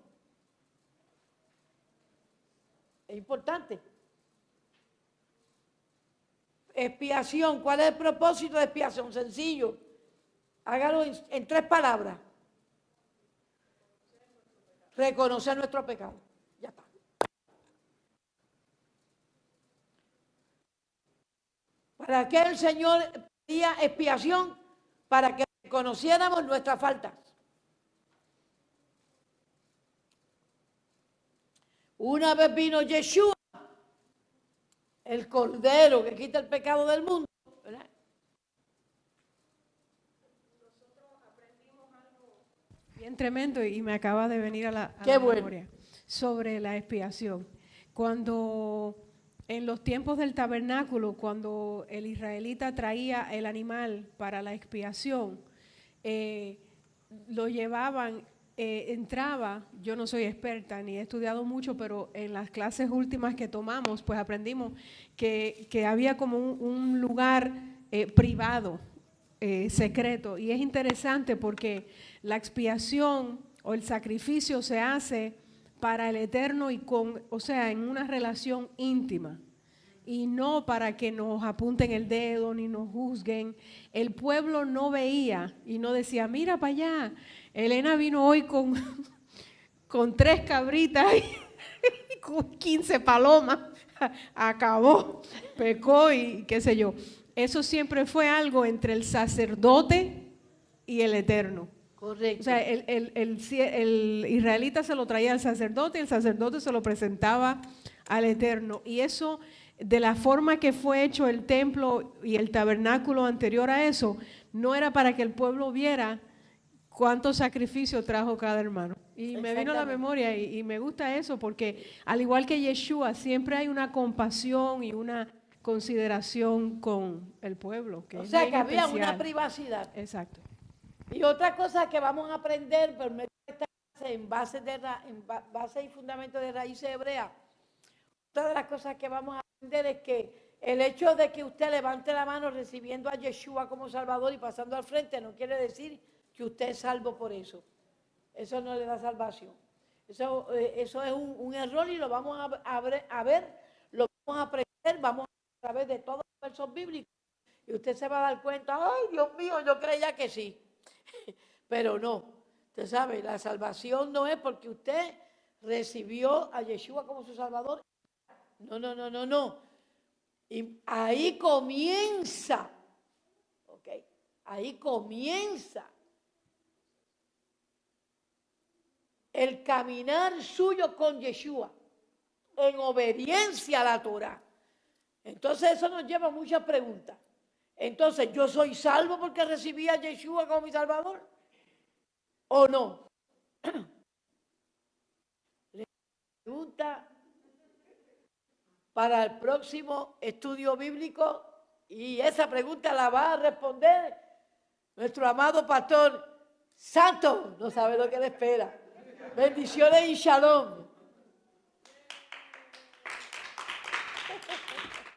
Es importante. Expiación, ¿cuál es el propósito de expiación? Sencillo. Hágalo en 3 palabras. Reconocer nuestro pecado. Ya está. ¿Para qué el Señor pedía expiación? Para que reconociéramos nuestras faltas. Una vez vino Yeshua, el Cordero que quita el pecado del mundo, ¿verdad? Nosotros aprendimos algo bien tremendo y me acaba de venir a la memoria sobre la expiación. Cuando en los tiempos del tabernáculo, cuando el israelita traía el animal para la expiación, lo llevaban, entraba, yo no soy experta ni he estudiado mucho, pero en las clases últimas que tomamos, pues aprendimos que había como un lugar privado, secreto. Y es interesante porque la expiación o el sacrificio se hace para el Eterno y en una relación íntima. Y no para que nos apunten el dedo ni nos juzguen. El pueblo no veía y no decía, mira para allá, Elena vino hoy con 3 cabritas y con 15 palomas, acabó, pecó y qué sé yo. Eso siempre fue algo entre el sacerdote y el Eterno. Correcto. O sea, el israelita se lo traía al sacerdote y el sacerdote se lo presentaba al Eterno. Y eso, de la forma que fue hecho el templo y el tabernáculo anterior a eso, no era para que el pueblo viera cuánto sacrificio trajo cada hermano. Y me vino a la memoria y me gusta eso porque al igual que Yeshua, siempre hay una compasión y una consideración con el pueblo. Que O es sea, bien que había especial. una privacidad. Exacto. Y otra cosa que vamos a aprender por medio de esta clase en base y fundamento de raíces hebreas, otra de las cosas que vamos a aprender es que el hecho de que usted levante la mano recibiendo a Yeshua como Salvador y pasando al frente no quiere decir que usted es salvo por eso. Eso no le da salvación. Eso es un error y lo vamos a ver, lo vamos a aprender, vamos a través de todos los versos bíblicos. Y usted se va a dar cuenta, ay Dios mío, yo creía que sí. Pero no, usted sabe, la salvación no es porque usted recibió a Yeshua como su Salvador. No. Y ahí comienza, ¿ok? Ahí comienza el caminar suyo con Yeshua en obediencia a la Torah. Entonces eso nos lleva a muchas preguntas. Entonces, ¿yo soy salvo porque recibí a Yeshua como mi Salvador? ¿O no? Le pregunta para el próximo estudio bíblico y esa pregunta la va a responder nuestro amado pastor Santo. No sabe lo que le espera. Bendiciones y shalom.